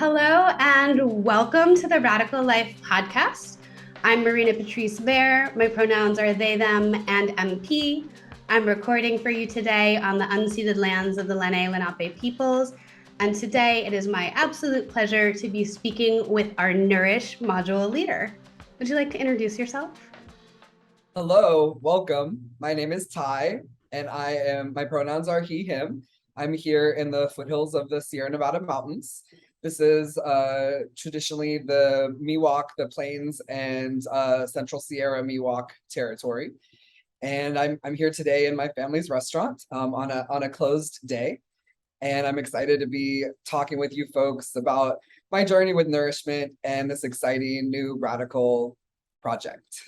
Hello and welcome to the Radikal Life podcast. I'm Marina Patrice Vare. My pronouns are they, them, and MP. I'm recording for you today on the unceded lands of the Lenape peoples. And today it is my absolute pleasure to be speaking with our Nourish module leader. Would you like to introduce yourself? Hello, welcome. My name is Ty, and my pronouns are he, him. I'm here in the foothills of the Sierra Nevada mountains. This is traditionally the Miwok, the Plains, and Central Sierra Miwok territory. And I'm here today in my family's restaurant on a closed day. And I'm excited to be talking with you folks about my journey with nourishment and this exciting new radical project.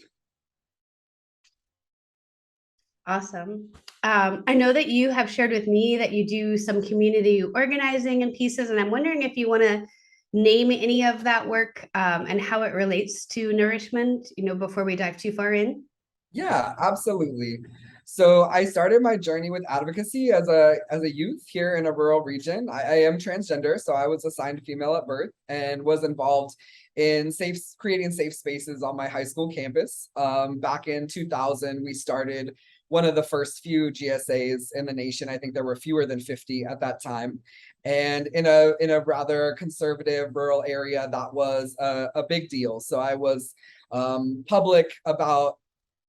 Awesome. I know that you have shared with me that you do some community organizing and pieces, and I'm wondering if you want to name any of that work and how it relates to nourishment, before we dive too far in. Yeah, absolutely. So I started my journey with advocacy as a youth here in a rural region. I am transgender, so I was assigned female at birth and was involved in creating safe spaces on my high school campus. Back in 2000, we started one of the first few GSAs in the nation. I think there were fewer than 50 at that time. And in a rather conservative rural area, that was a big deal. So I was public about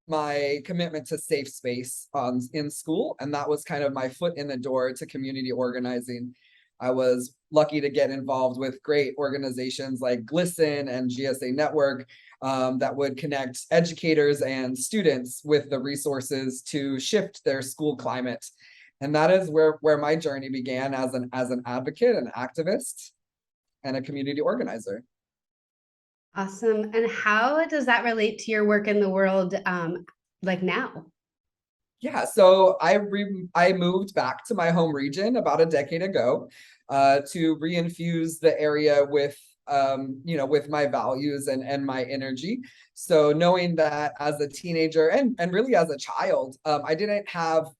my commitment to safe space in school, and that was kind of my foot in the door to community organizing. I was lucky to get involved with great organizations like GLSEN and GSA Network that would connect educators and students with the resources to shift their school climate. And that is where my journey began as an advocate, an activist, and a community organizer. Awesome. And how does that relate to your work in the world like now? Yeah, so I moved back to my home region about a decade ago to reinfuse the area with with my values and my energy. So knowing that as a teenager and really as a child, I didn't have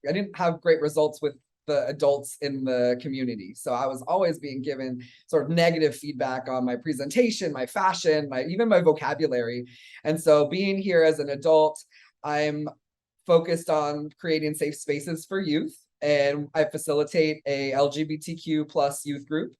great results with the adults in the community. So I was always being given sort of negative feedback on my presentation, my fashion, even my vocabulary. And so being here as an adult, I'm focused on creating safe spaces for youth, and I facilitate a LGBTQ plus youth group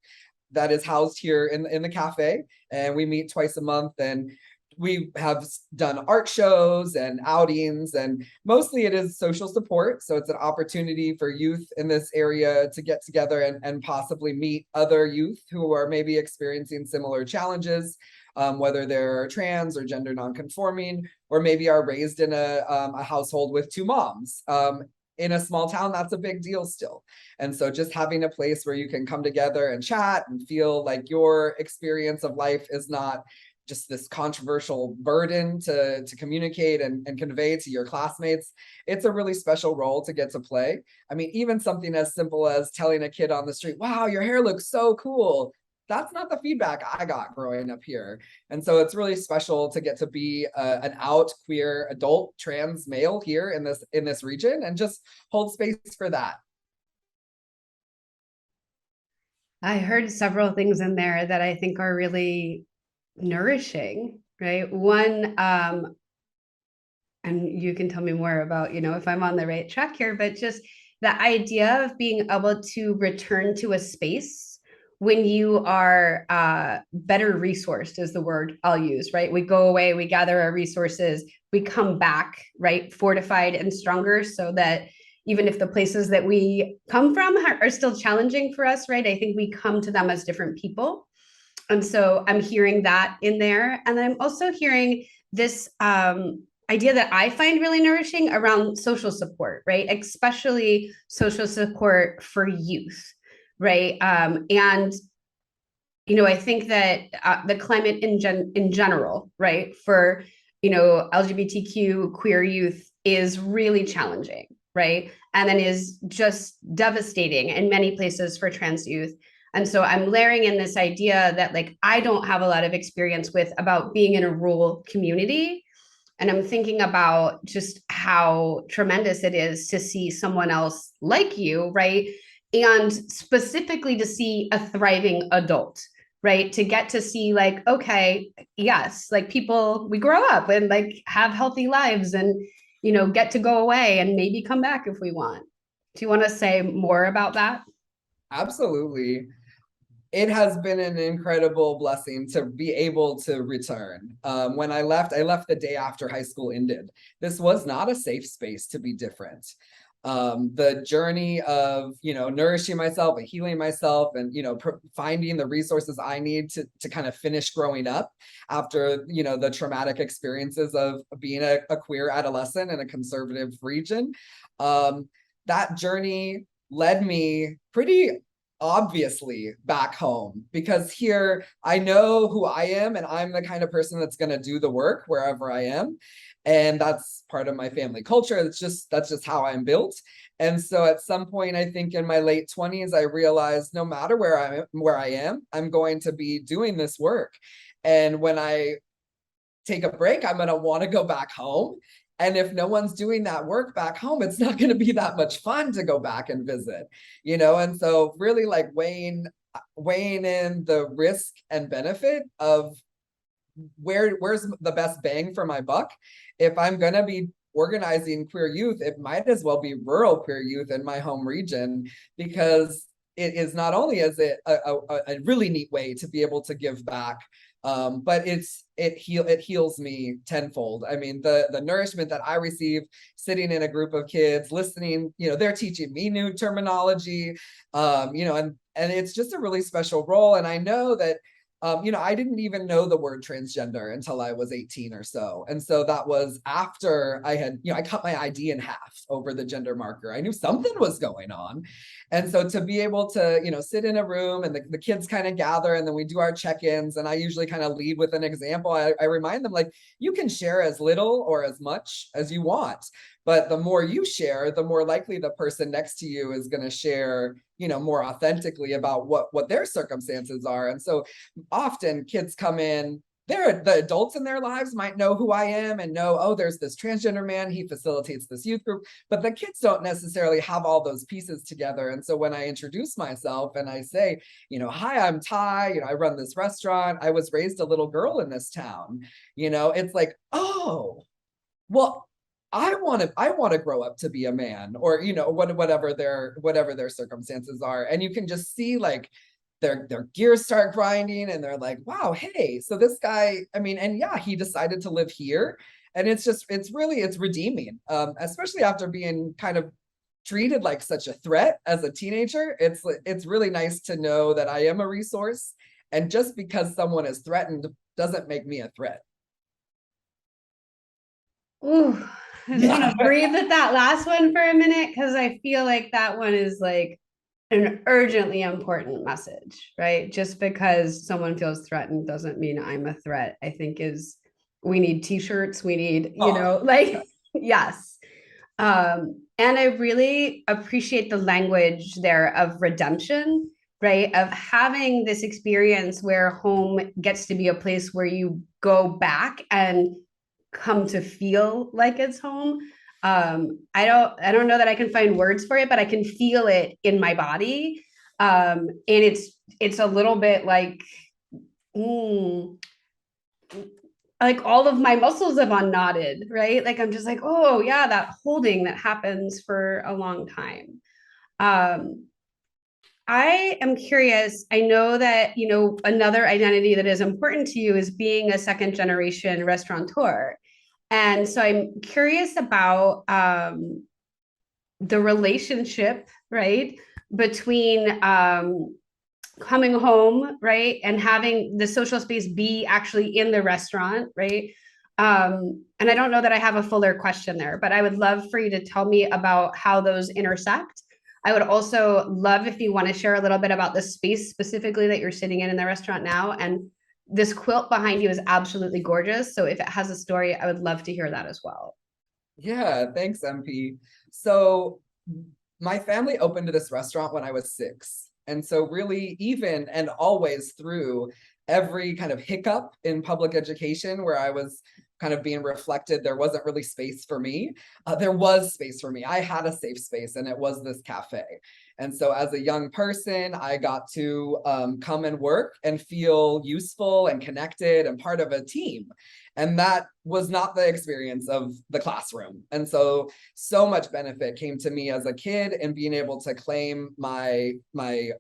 that is housed here in the cafe, and we meet twice a month, and we have done art shows and outings, and mostly it is social support. So it's an opportunity for youth in this area to get together and possibly meet other youth who are maybe experiencing similar challenges, whether they're trans or gender nonconforming, or maybe are raised in a household with two moms. In a small town, that's a big deal still. And so just having a place where you can come together and chat and feel like your experience of life is not just this controversial burden to communicate and convey to your classmates. It's a really special role to get to play. I mean, even something as simple as telling a kid on the street, wow, your hair looks so cool. That's not the feedback I got growing up here. And so it's really special to get to be an out queer adult trans male here in this region and just hold space for that. I heard several things in there that I think are really nourishing, right? One, and you can tell me more about, if I'm on the right track here, but just the idea of being able to return to a space when you are better resourced is the word I'll use, right? We go away, we gather our resources, we come back, right? Fortified and stronger so that even if the places that we come from are still challenging for us, right? I think we come to them as different people. And so I'm hearing that in there. And I'm also hearing this idea that I find really nourishing around social support, right? Especially social support for youth, right? And I think that the climate in general, right, for LGBTQ queer youth is really challenging, right, and then is just devastating in many places for trans youth. And so I'm layering in this idea that like I don't have a lot of experience with about being in a rural community. And I'm thinking about just how tremendous it is to see someone else like you, right? And specifically to see a thriving adult, right? To get to see like, okay, yes, like people, we grow up and like have healthy lives and, get to go away and maybe come back if we want. Do you want to say more about that? Absolutely. It has been an incredible blessing to be able to return. When I left the day after high school ended. This was not a safe space to be different. The journey of, nourishing myself and healing myself and, finding the resources I need to kind of finish growing up after, the traumatic experiences of being a queer adolescent in a conservative region. That journey led me pretty obviously back home, because here I know who I am and I'm the kind of person that's going to do the work wherever I am, and that's part of my family culture. That's just how I'm built. And so at some point, I think in my late 20s, I realized no matter where I am, I'm going to be doing this work. And when I take a break, I'm going to want to go back home. And if no one's doing that work back home, it's not going to be that much fun to go back and visit, And so really like weighing in the risk and benefit of where's the best bang for my buck. If I'm going to be organizing queer youth, it might as well be rural queer youth in my home region, because it is not only is it a really neat way to be able to give back, but it heals me tenfold. I mean, the nourishment that I receive sitting in a group of kids, listening, they're teaching me new terminology, and it's just a really special role. And I know that I didn't even know the word transgender until I was 18 or so. And so that was after I had, I cut my ID in half over the gender marker. I knew something was going on. And so to be able to, sit in a room and the kids kind of gather and then we do our check-ins, and I usually kind of lead with an example. I remind them, like, you can share as little or as much as you want, but the more you share, the more likely the person next to you is going to share, more authentically about what their circumstances are. And so often kids come in, the adults in their lives might know who I am and know, oh, there's this transgender man, he facilitates this youth group, but the kids don't necessarily have all those pieces together. And so when I introduce myself and I say, hi, I'm Ty, I run this restaurant, I was raised a little girl in this town, it's like, oh, well, I want to grow up to be a man, or whatever their circumstances are. And you can just see like their gears start grinding and they're like, wow, hey, so this guy, I mean, and yeah, he decided to live here. And it's redeeming, especially after being kind of treated like such a threat as a teenager. It's really nice to know that I am a resource, and just because someone is threatened doesn't make me a threat. Ooh, I just want to breathe at that last one for a minute, because I feel like that one is like an urgently important message, right? Just because someone feels threatened doesn't mean I'm a threat. I think we need t-shirts, we need, like, yes. And I really appreciate the language there of redemption, right? Of having this experience where home gets to be a place where you go back and come to feel like it's home. I don't know that I can find words for it, but I can feel it in my body. And it's a little bit like, like all of my muscles have unknotted, right? Like I'm just like, oh yeah, that holding that happens for a long time. Um, I am curious. I know that, another identity that is important to you is being a second generation restaurateur. And so I'm curious about the relationship, right, between coming home, right, and having the social space be actually in the restaurant, right? And I don't know that I have a fuller question there, but I would love for you to tell me about how those intersect. I would also love if you want to share a little bit about the space specifically that you're sitting in the restaurant now. And this quilt behind you is absolutely gorgeous. So if it has a story, I would love to hear that as well. Yeah, thanks, MP. So my family opened this restaurant when I was 6. And so really, even and always through every kind of hiccup in public education where I was kind of being reflected, there wasn't really space for me. There was space for me. I had a safe space, and it was this cafe. And so as a young person, I got to come and work and feel useful and connected and part of a team. And that was not the experience of the classroom. And so much benefit came to me as a kid in being able to claim my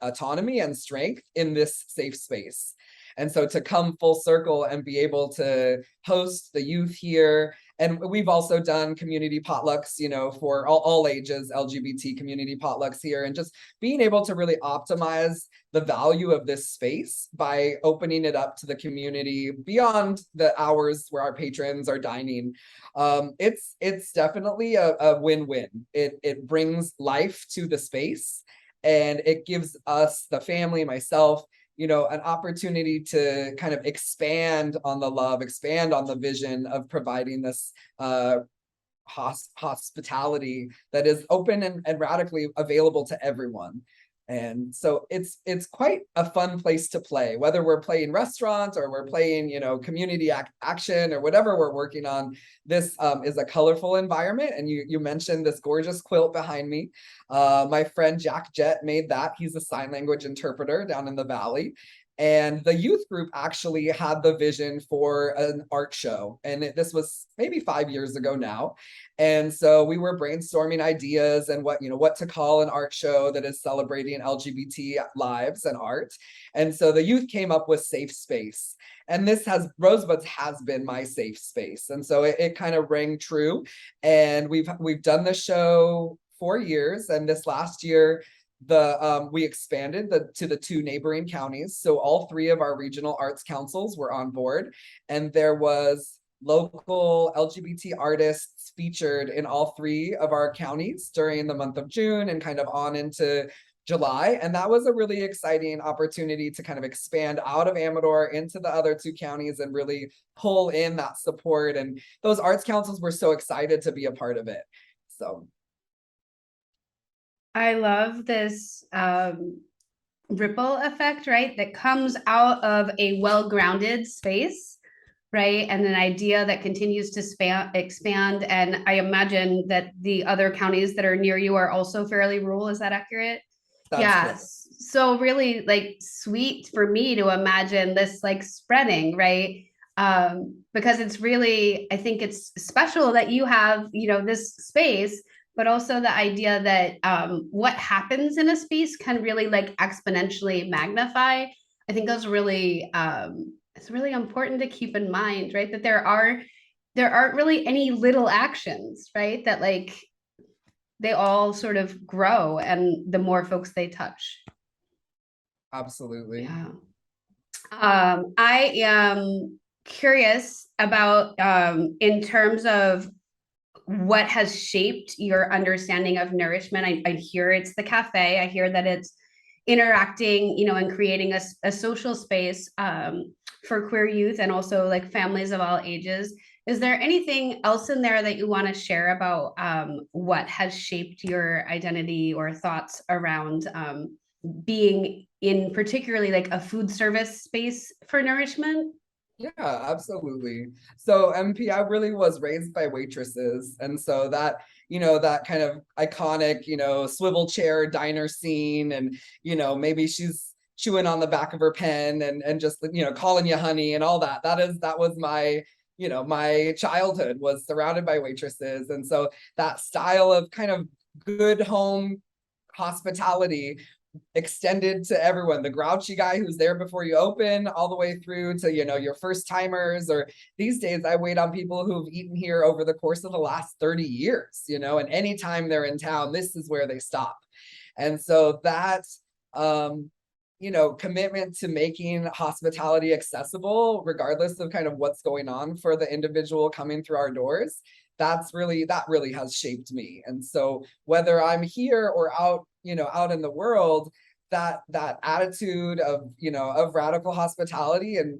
autonomy and strength in this safe space. And so to come full circle and be able to host the youth here, and we've also done community potlucks, for all ages, LGBT community potlucks here, and just being able to really optimize the value of this space by opening it up to the community beyond the hours where our patrons are dining. It's definitely a win-win. It brings life to the space, and it gives us, the family, myself, an opportunity to kind of expand on the love, expand on the vision of providing this hospitality that is open and radically available to everyone. And so it's quite a fun place to play, whether we're playing restaurants or we're playing, community action or whatever we're working on. This is a colorful environment. And you mentioned this gorgeous quilt behind me. My friend Jett made that. He's a sign language interpreter down in the Valley. And the youth group actually had the vision for an art show. And this was maybe 5 years ago now. And so we were brainstorming ideas and what to call an art show that is celebrating LGBT lives and art. And so the youth came up with Safe Space. And Rosebuds has been my safe space. And so it kind of rang true. And we've done the show 4 years. And this last year, we expanded to the 2 neighboring counties. So all 3 of our regional arts councils were on board, and there was local LGBT artists featured in all 3 of our counties during the month of June and kind of on into July. And that was a really exciting opportunity to kind of expand out of Amador into the other 2 counties and really pull in that support. And those arts councils were so excited to be a part of it. So I love this ripple effect, right? That comes out of a well-grounded space, right? And an idea that continues to expand. And I imagine that the other counties that are near you are also fairly rural. Is that accurate? that's correct. Yes. So really like sweet for me to imagine this like spreading, right? Because it's really, I think it's special that you have, this space, but also the idea that what happens in a space can really like exponentially magnify. I think that's really it's really important to keep in mind, right? That there aren't really any little actions, right? That like they all sort of grow, and the more folks they touch. Absolutely. Yeah. I am curious about in terms of what has shaped your understanding of nourishment. I hear it's the cafe. I hear that it's interacting, and creating a social space for queer youth and also like families of all ages. Is there anything else in there that you want to share about what has shaped your identity or thoughts around being in particularly like a food service space for nourishment? Yeah, absolutely. So MP, I really was raised by waitresses. And so that, that kind of iconic, swivel chair diner scene, and, maybe she's chewing on the back of her pen and just, calling you honey and all that. That was my, my childhood was surrounded by waitresses. And so that style of kind of good home hospitality extended to everyone, the grouchy guy who's there before you open, all the way through to your first timers, or these days I wait on people who've eaten here over the course of the last 30 years, and anytime they're in town, this is where they stop. And so that commitment to making hospitality accessible regardless of kind of what's going on for the individual coming through our doors, that really has shaped me. And so whether I'm here or out in the world, that attitude of of radical hospitality and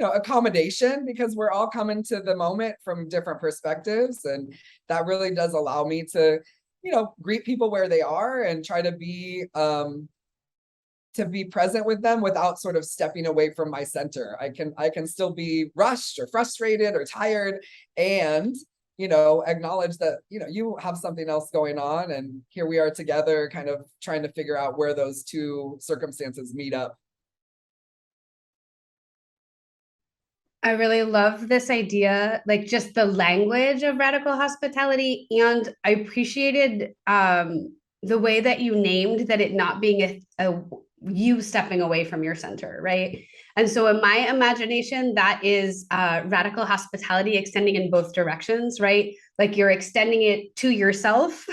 accommodation, because we're all coming to the moment from different perspectives, and that really does allow me to greet people where they are and try to be to be present with them without sort of stepping away from my center. I can still be rushed or frustrated or tired, and acknowledge that you have something else going on, and here we are together kind of trying to figure out where those two circumstances meet up. I really love this idea, like just the language of radical hospitality. And I appreciated the way that you named that, it not being a you stepping away from your center, right? And so in my imagination, that is radical hospitality extending in both directions, right? Like you're extending it to yourself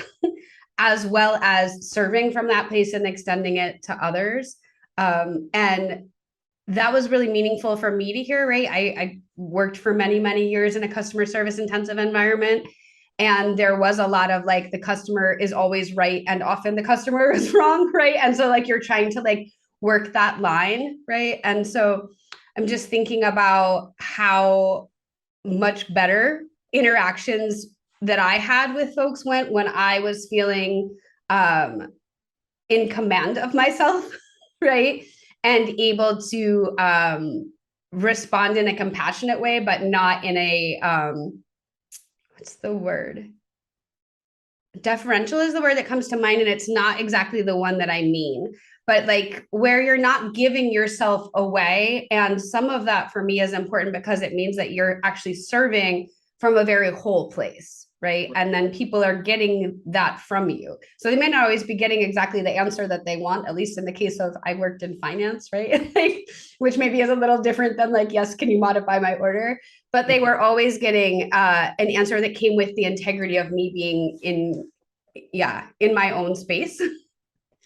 as well as serving from that place and extending it to others. And that was really meaningful for me to hear, right? I worked for many, many years in a customer service intensive environment. And there was a lot of like, the customer is always right, and often the customer is wrong, right? And so like, you're trying to like work that line, right? And so I'm just thinking about how much better interactions that I had with folks went when I was feeling in command of myself, right? And able to respond in a compassionate way, but not in a, what's the word? Deferential is the word that comes to mind, and it's not exactly the one that I mean, but like where you're not giving yourself away. And some of that for me is important because it means that you're actually serving from a very whole place, right? And then people are getting that from you. So they may not always be getting exactly the answer that they want, at least in the case of I worked in finance, right? Like, which maybe is a little different than like, yes, can you modify my order? But they were always getting an answer that came with the integrity of me being in my own space.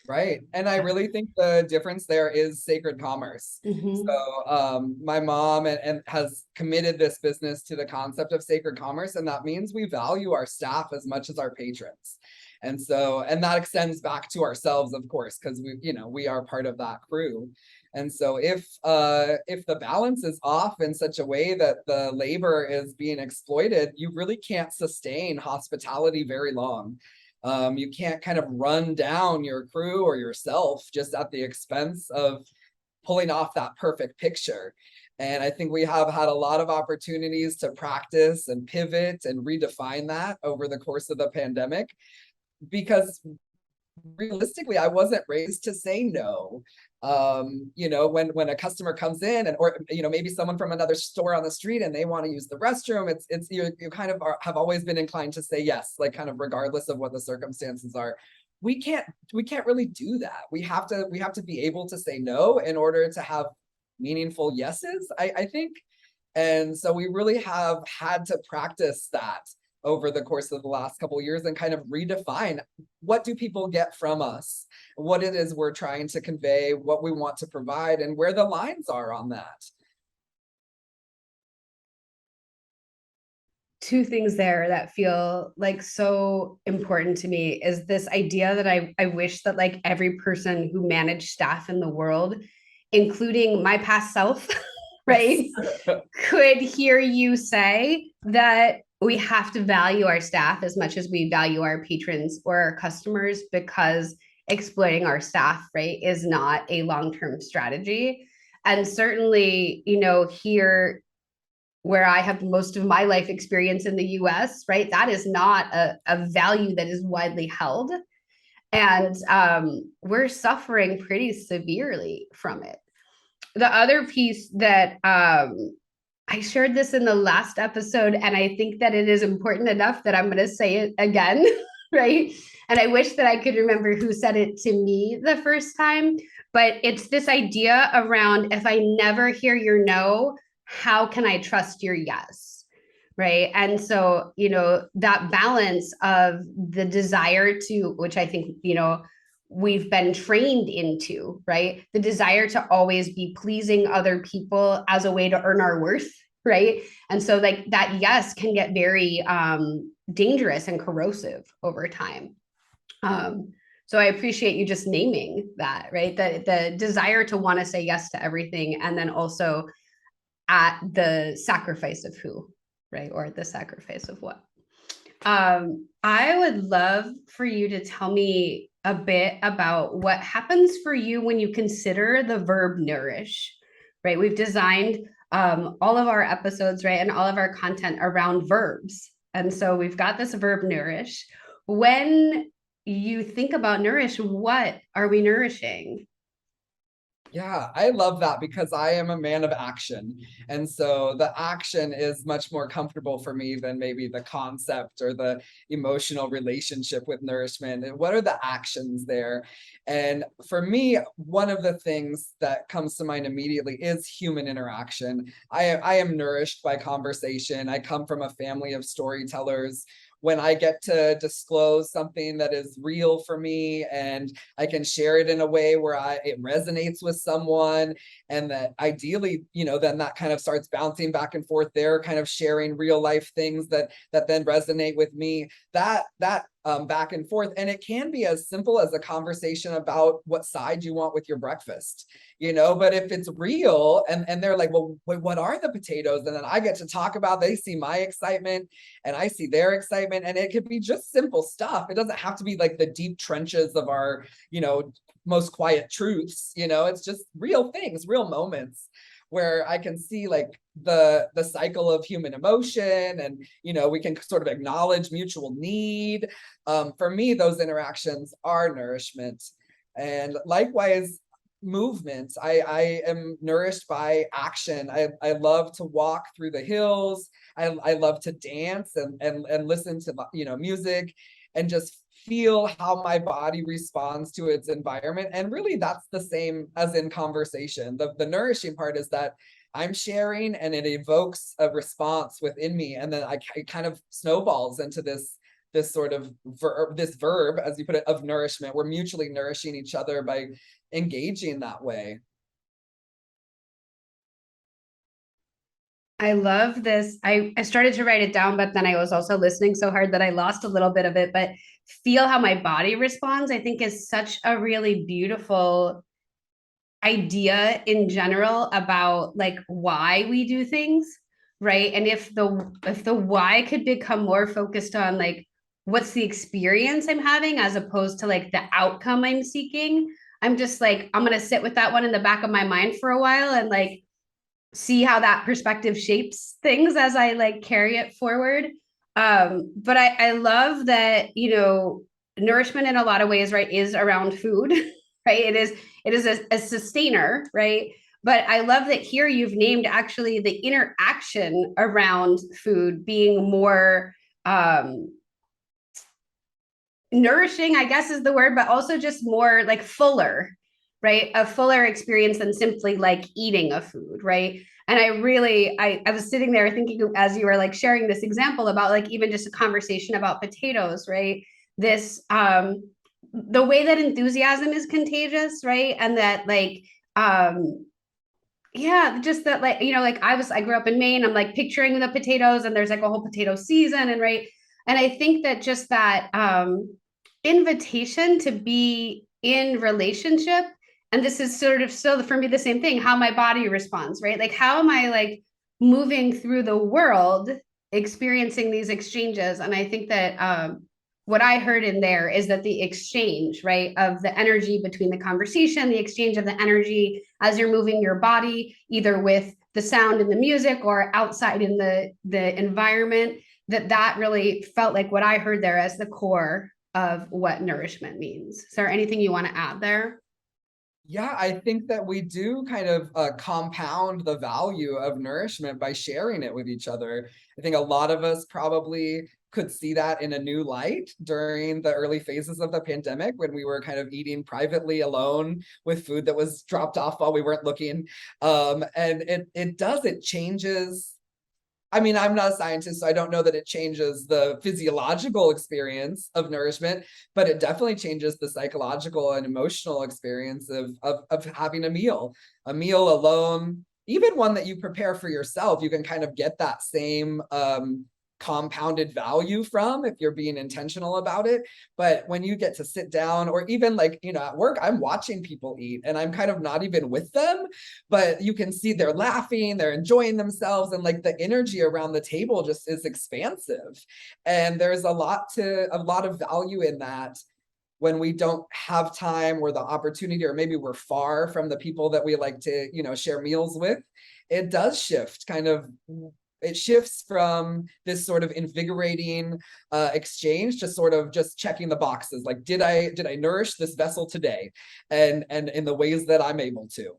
Right. And I really think the difference there is sacred commerce. Mm-hmm. So my mom and has committed this business to the concept of sacred commerce. And that means we value our staff as much as our patrons. And so, and that extends back to ourselves, of course, because we are part of that crew. And so if the balance is off in such a way that the labor is being exploited, you really can't sustain hospitality very long. You can't kind of run down your crew or yourself just at the expense of pulling off that perfect picture. And I think we have had a lot of opportunities to practice and pivot and redefine that over the course of the pandemic, because realistically, I wasn't raised to say no. When a customer comes in, or maybe someone from another store on the street and they want to use the restroom, it's you kind of have always been inclined to say yes, like kind of regardless of what the circumstances are. We can't really do that. We have to be able to say no in order to have meaningful yeses, I think. And so we really have had to practice that over the course of the last couple of years and kind of redefine what do people get from us, what it is we're trying to convey, what we want to provide, and where the lines are on that. Two things there that feel like so important to me is this idea that I wish that like every person who managed staff in the world, including my past self, right, could hear you say that we have to value our staff as much as we value our patrons or our customers, because exploiting our staff, right, is not a long-term strategy. And certainly, here where I have most of my life experience in the US, right, that is not a value that is widely held. And we're suffering pretty severely from it. The other piece that I shared this in the last episode, and I think that it is important enough that I'm going to say it again, right? And I wish that I could remember who said it to me the first time, but it's this idea around, if I never hear your no, how can I trust your yes? Right. And so, that balance of the desire to, which I think, we've been trained into, right? The desire to always be pleasing other people as a way to earn our worth, right? And so like that yes can get very dangerous and corrosive over time. So I appreciate you just naming that, right? The desire to want to say yes to everything, and then also at the sacrifice of who, right? Or the sacrifice of what. I would love for you to tell me a bit about what happens for you when you consider the verb nourish, right? We've designed all of our episodes, right, and all of our content around verbs. And so we've got this verb nourish. When you think about nourish, what are we nourishing? Yeah, I love that because I am a man of action. And so the action is much more comfortable for me than maybe the concept or the emotional relationship with nourishment. And what are the actions there? And for me, one of the things that comes to mind immediately is human interaction. I am nourished by conversation. I come from a family of storytellers. When I get to disclose something that is real for me and I can share it in a way where it resonates with someone, and that ideally, then that kind of starts bouncing back and forth. They're kind of sharing real life things that then resonate with me. That back and forth, and it can be as simple as a conversation about what side you want with your breakfast, but if it's real and they're like, well, wait, what are the potatoes? And then I get to talk about, they see my excitement and I see their excitement, and it could be just simple stuff. It doesn't have to be like the deep trenches of our, most quiet truths. It's just real things, real moments where I can see like the cycle of human emotion, and we can sort of acknowledge mutual need. For me, those interactions are nourishment. And likewise, movement. I am nourished by action. I love to walk through the hills. I love to dance and listen to music and just feel how my body responds to its environment. And really that's the same as in conversation. The nourishing part is that I'm sharing and it evokes a response within me, and then it kind of snowballs into this sort of verb, as you put it, of nourishment. We're mutually nourishing each other by engaging that way. I love this. I started to write it down, but then I was also listening so hard that I lost a little bit of it. But feel how my body responds, I think, is such a really beautiful idea in general about like why we do things, right? And if the why could become more focused on like what's the experience I'm having as opposed to like the outcome I'm seeking, I'm just like, I'm gonna sit with that one in the back of my mind for a while and like see how that perspective shapes things as I like carry it forward. But I love that, nourishment in a lot of ways, right, is around food, right? It is a sustainer, right? But I love that here you've named actually the interaction around food being more nourishing, I guess is the word, but also just more like fuller, right? A fuller experience than simply like eating a food, right? And I was sitting there thinking as you were like sharing this example about like even just a conversation about potatoes, right? This the way that enthusiasm is contagious, right? And that like yeah, just that like, like I grew up in Maine, I'm like picturing the potatoes and there's like a whole potato season and right. And I think that just that invitation to be in relationship, and this is sort of still for me the same thing, how my body responds, right? Like how am I like moving through the world experiencing these exchanges? And I think that what I heard in there is that the exchange, right, of the energy between the conversation, the exchange of the energy as you're moving your body, either with the sound and the music or outside in the environment, that really felt like what I heard there as the core of what nourishment means. Is there anything you want to add there? Yeah, I think that we do kind of compound the value of nourishment by sharing it with each other. I think a lot of us probably could see that in a new light during the early phases of the pandemic when we were kind of eating privately alone with food that was dropped off while we weren't looking. And it changes. I mean, I'm not a scientist, so I don't know that it changes the physiological experience of nourishment, but it definitely changes the psychological and emotional experience of having a meal alone, even one that you prepare for yourself. You can kind of get that same compounded value from if you're being intentional about it. But when you get to sit down, or even like, you know, at work, I'm watching people eat and I'm kind of not even with them, but you can see they're laughing, they're enjoying themselves, and like the energy around the table just is expansive. And there's a lot of value in that when we don't have time or the opportunity, or maybe we're far from the people that we like to, you know, share meals with. It does shift kind of, it shifts from this sort of invigorating exchange to sort of just checking the boxes, like did I nourish this vessel today, and in the ways that I'm able to.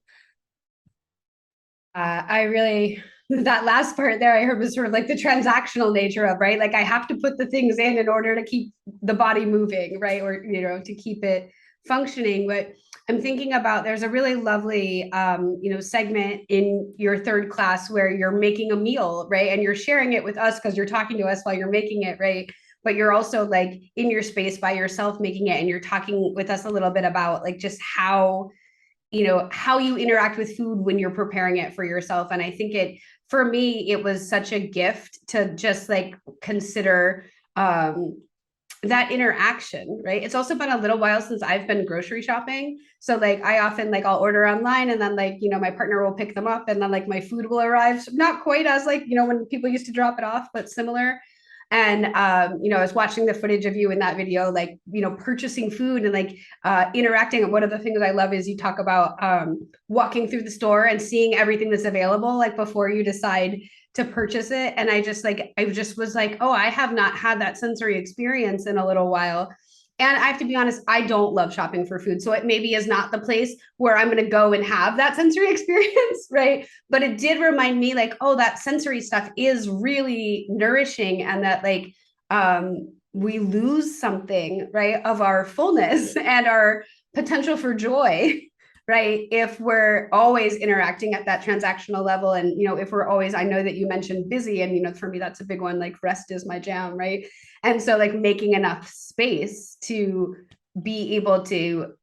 I really, that last part there I heard was sort of like the transactional nature of, right? Like I have to put the things in order to keep the body moving, right? Or, you know, to keep it functioning. But I'm thinking about, there's a really lovely, you know, segment in your third class where you're making a meal, right? And you're sharing it with us because you're talking to us while you're making it, right? But you're also like in your space by yourself making it, and you're talking with us a little bit about like just how, you know, how you interact with food when you're preparing it for yourself. And I think it, for me, it was such a gift to just like consider that interaction, right? It's also been a little while since I've been grocery shopping. So like I often like I'll order online, and then like, you know, my partner will pick them up, and then like my food will arrive. So not quite as like, you know, when people used to drop it off, but similar. And you know, I was watching the footage of you in that video, like, you know, purchasing food and like interacting. And one of the things I love is you talk about walking through the store and seeing everything that's available, like before you decide to purchase it. And I just was like, oh, I have not had that sensory experience in a little while. And I have to be honest, I don't love shopping for food. So it maybe is not the place where I'm going to go and have that sensory experience, right? But it did remind me like, oh, that sensory stuff is really nourishing, and that like we lose something, right, of our fullness and our potential for joy, right, if we're always interacting at that transactional level. And, you know, if we're always, I know that you mentioned busy, and, you know, for me, that's a big one, like rest is my jam, right? And so like making enough space to be able to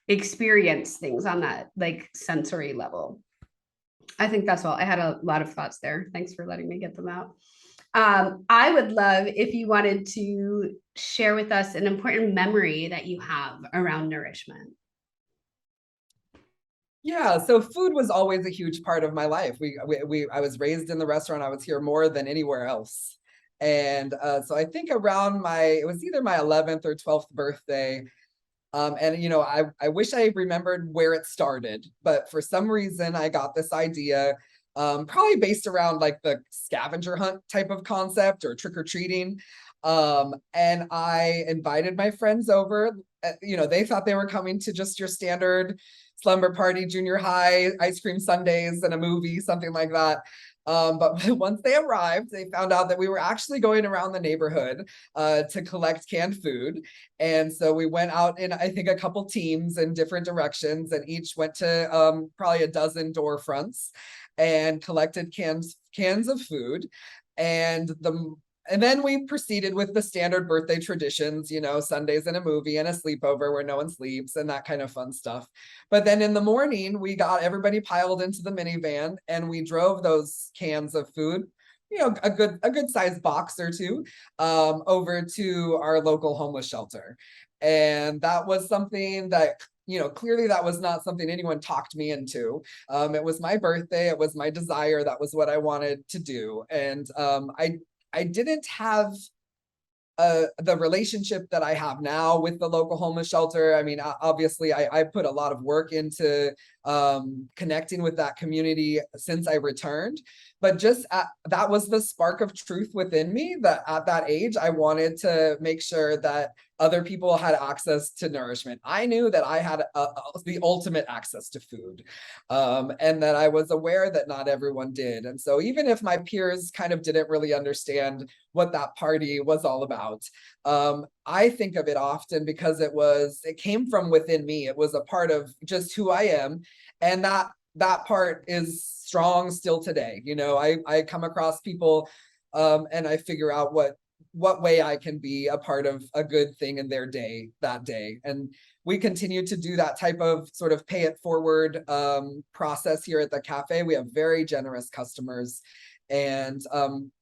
experience things on that like sensory level. I think that's all. I had a lot of thoughts there. Thanks for letting me get them out. I would love if you wanted to share with us an important memory that you have around nourishment. Yeah, so food was always a huge part of my life. I was raised in the restaurant. I was here more than anywhere else. And so I think around it was either my 11th or 12th birthday. And, you know, I wish I remembered where it started, but for some reason I got this idea, probably based around like the scavenger hunt type of concept or trick or treating. And I invited my friends over. You know, they thought they were coming to just your standard slumber party, junior high, ice cream sundaes and a movie, something like that. But once they arrived, they found out that we were actually going around the neighborhood to collect canned food. And so we went out in, I think, a couple teams in different directions, and each went to probably a dozen door fronts and collected cans of food. And then we proceeded with the standard birthday traditions, you know, Sundays and a movie and a sleepover where no one sleeps and that kind of fun stuff. But then in the morning, we got everybody piled into the minivan and we drove those cans of food, you know, a good sized box or two, over to our local homeless shelter. And that was something that, you know, clearly that was not something anyone talked me into. It was my birthday. It was my desire. That was what I wanted to do. And I didn't have the relationship that I have now with the local homeless shelter. I mean, obviously, I put a lot of work into connecting with that community since I returned. But that was the spark of truth within me, that at that age, I wanted to make sure that other people had access to nourishment. I knew that I had the ultimate access to food, and that I was aware that not everyone did. And so even if my peers kind of didn't really understand what that party was all about, I think of it often because it came from within me. It was a part of just who I am. And that part is strong still today. You know, I come across people and I figure out what way I can be a part of a good thing in their day that day. And we continue to do that type of sort of pay it forward process here at the cafe. We have very generous customers, and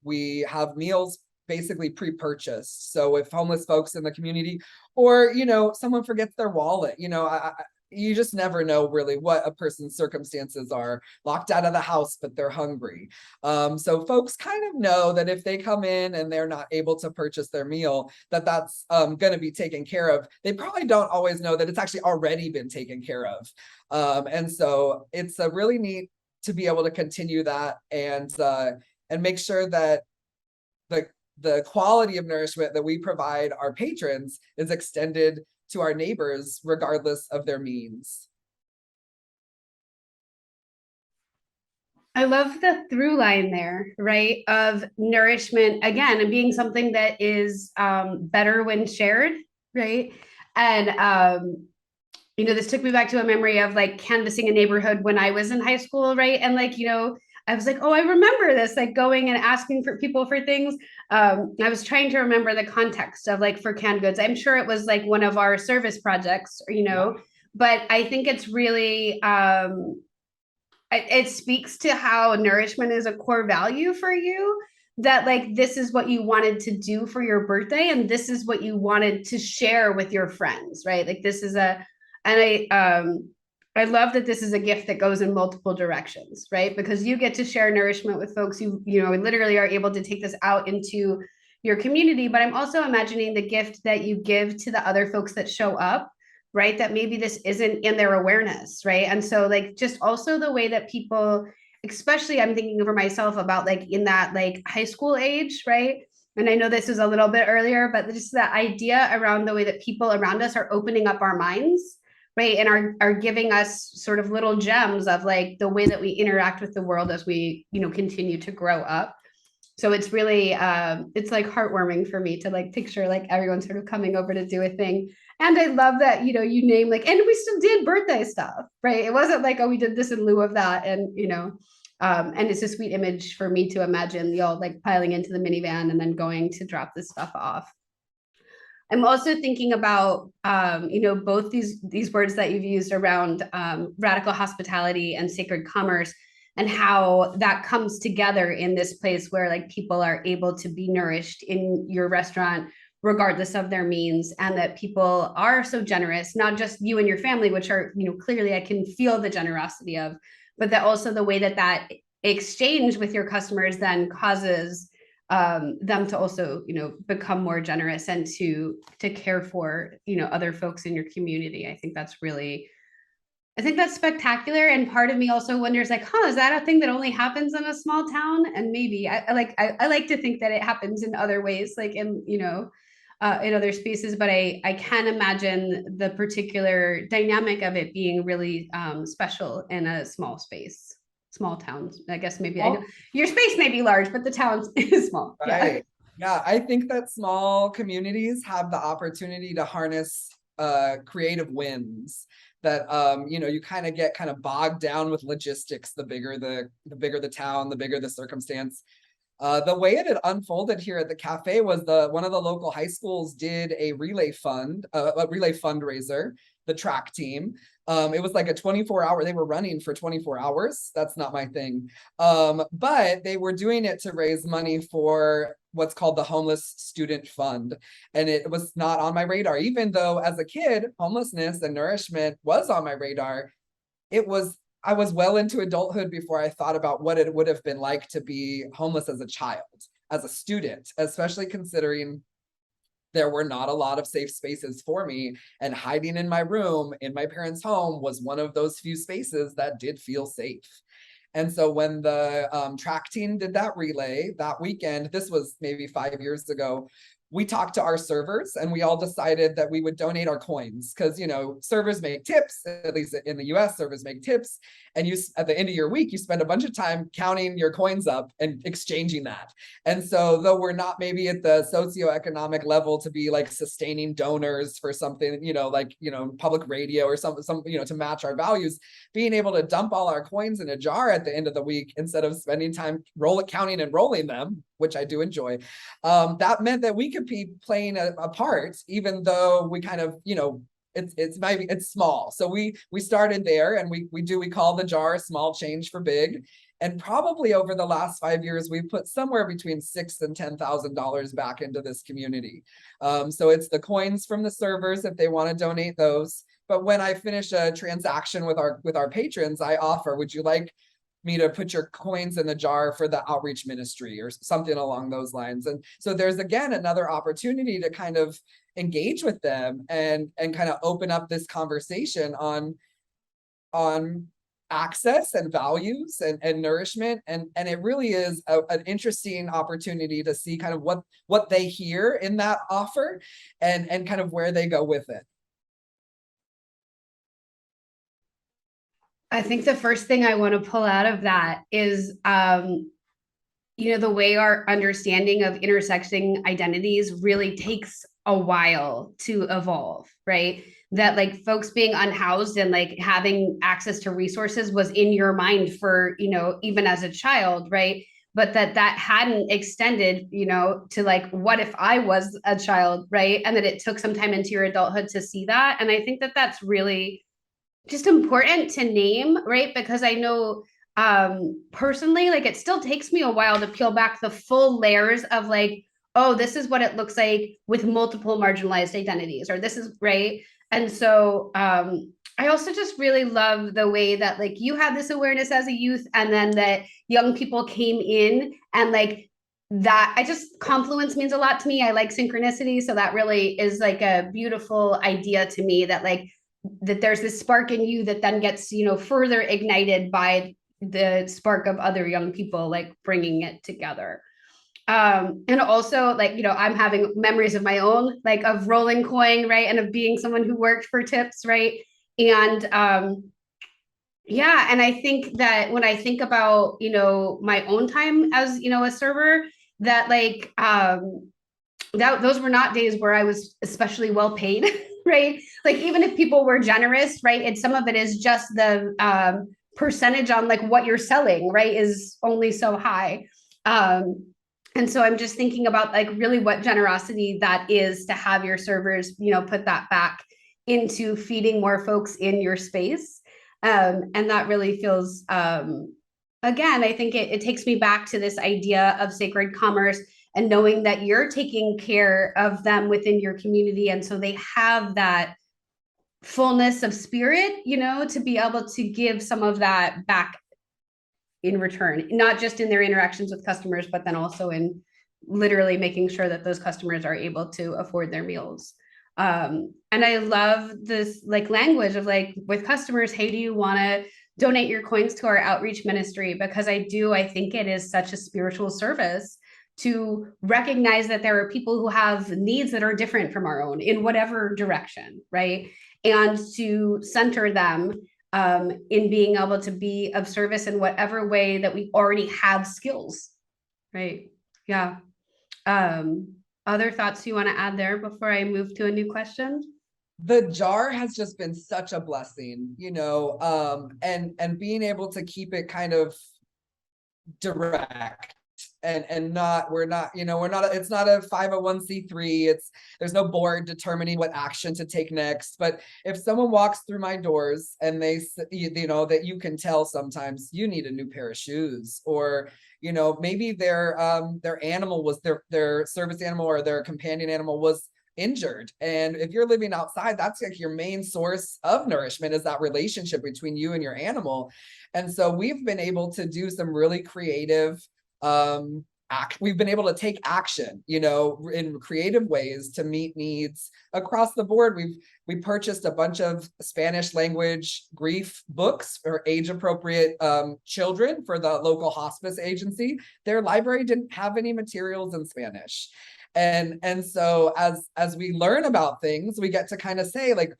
we have meals basically pre-purchased. So if homeless folks in the community, or, you know, someone forgets their wallet, you know, you just never know really what a person's circumstances are, locked out of the house, but they're hungry. So folks kind of know that if they come in and they're not able to purchase their meal, that that's going to be taken care of. They probably don't always know that it's actually already been taken care of. And so it's a really neat to be able to continue that and make sure that the quality of nourishment that we provide our patrons is extended to our neighbors, regardless of their means. I love the through line there, right? Of nourishment, again, and being something that is better when shared, right? And, you know, this took me back to a memory of like canvassing a neighborhood when I was in high school, right? And like, you know, I was like, oh, I remember this, like going and asking for people for things. I was trying to remember the context of like for canned goods. I'm sure it was like one of our service projects, you know, but I think it's really, it speaks to how nourishment is a core value for you, that like this is what you wanted to do for your birthday and this is what you wanted to share with your friends, right? Like this is a, and I love that this is a gift that goes in multiple directions, right? Because you get to share nourishment with folks who, you know, literally are able to take this out into your community. But I'm also imagining the gift that you give to the other folks that show up, right? That maybe this isn't in their awareness, right? And so like just also the way that people, especially I'm thinking for myself about like in that like high school age, right? And I know this is a little bit earlier, but just that idea around the way that people around us are opening up our minds, right? And are giving us sort of little gems of like the way that we interact with the world as we, you know, continue to grow up. So it's really it's like heartwarming for me to like picture like everyone sort of coming over to do a thing. And I love that, you know, you name like, and we still did birthday stuff, right? It wasn't like, oh, we did this in lieu of that. And, you know, and it's a sweet image for me to imagine y'all like piling into the minivan and then going to drop this stuff off. I'm also thinking about, you know, both these words that you've used around radical hospitality and sacred commerce, and how that comes together in this place where like people are able to be nourished in your restaurant regardless of their means, and that people are so generous, not just you and your family, which are, you know, clearly I can feel the generosity of, but that also the way that that exchange with your customers then causes them to also, you know, become more generous and to care for, you know, other folks in your community. I think that's really, I think that's spectacular. And part of me also wonders like, huh, is that a thing that only happens in a small town? And maybe I like to think that it happens in other ways, like in, you know, in other spaces, but I can imagine the particular dynamic of it being really special in a small space, small towns. I guess maybe I know your space may be large, but the town is small. Right. Yeah, I think that small communities have the opportunity to harness creative wins that you know, you kind of get kind of bogged down with logistics. The bigger the town, the bigger the circumstance. The way it had unfolded here at the cafe was one of the local high schools did a relay fundraiser, the track team. It was like a 24-hour, they were running for 24 hours. That's not my thing. But they were doing it to raise money for what's called the Homeless Student Fund. And it was not on my radar, even though as a kid, homelessness and nourishment was on my radar. I was well into adulthood before I thought about what it would have been like to be homeless as a child, as a student, especially considering there were not a lot of safe spaces for me. And hiding in my room in my parents' home was one of those few spaces that did feel safe. And so when the track team did that relay that weekend, this was maybe 5 years ago, we talked to our servers and we all decided that we would donate our coins because, you know, servers make tips, at least in the US, servers make tips. And you, at the end of your week, you spend a bunch of time counting your coins up and exchanging that. And so though we're not maybe at the socioeconomic level to be like sustaining donors for something, you know, like, you know, public radio or some, you know, to match our values, being able to dump all our coins in a jar at the end of the week instead of spending time counting and rolling them, which I do enjoy, that meant that we could be playing a part, even though we kind of, you know, it's small. So we started there, and we call the jar small change for big. And probably over the last 5 years, we've put somewhere between $6,000 and $10,000 back into this community. So it's the coins from the servers if they want to donate those. But when I finish a transaction with our patrons, I offer, would you like me to put your coins in the jar for the outreach ministry or something along those lines? And so there's, again, another opportunity to kind of engage with them and kind of open up this conversation on access and values and nourishment. And it really is an interesting opportunity to see kind of what they hear in that offer and kind of where they go with it. I think the first thing I want to pull out of that is, the way our understanding of intersecting identities really takes a while to evolve, right? That like folks being unhoused and like having access to resources was in your mind for, even as a child, right? But that hadn't extended, to like, what if I was a child, right? And that it took some time into your adulthood to see that. And I think that that's really just important to name, right? Because I know personally, like it still takes me a while to peel back the full layers of like, oh, this is what it looks like with multiple marginalized identities, or this is right. And so I also just really love the way that like you had this awareness as a youth, and then that young people came in, and like that, I just, confluence means a lot to me. I like synchronicity. So that really is like a beautiful idea to me, that like that there's this spark in you that then gets, further ignited by the spark of other young people, like bringing it together. And also like, I'm having memories of my own, like of rolling coin, right? And of being someone who worked for tips, right? And yeah, and I think that when I think about, my own time as, a server, that like that those were not days where I was especially well paid, right? Like even if people were generous, right? And some of it is just the percentage on like what you're selling, right? Is only so high. And so I'm just thinking about like really what generosity that is to have your servers, put that back into feeding more folks in your space. And that really feels, again, I think it takes me back to this idea of sacred commerce and knowing that you're taking care of them within your community. And so they have that fullness of spirit, to be able to give some of that back in return, not just in their interactions with customers, but then also in literally making sure that those customers are able to afford their meals. And I love this like language of like with customers, hey, do you want to donate your coins to our outreach ministry? Because I think it is such a spiritual service to recognize that there are people who have needs that are different from our own in whatever direction, right? And to center them in being able to be of service in whatever way that we already have skills, right? Yeah. Other thoughts you want to add there before I move to a new question? The jar has just been such a blessing, and being able to keep it kind of direct and not, we're not, it's not a 501c3. There's no board determining what action to take next. But if someone walks through my doors and they, that you can tell sometimes you need a new pair of shoes, or, maybe their animal was their service animal or their companion animal was injured. And if you're living outside, that's like your main source of nourishment, is that relationship between you and your animal. And so we've been able to do some really creative we've been able to take action, in creative ways to meet needs across the board. We purchased a bunch of Spanish language grief books for age appropriate children for the local hospice agency. Their library didn't have any materials in Spanish. And so as we learn about things, we get to kind of say like,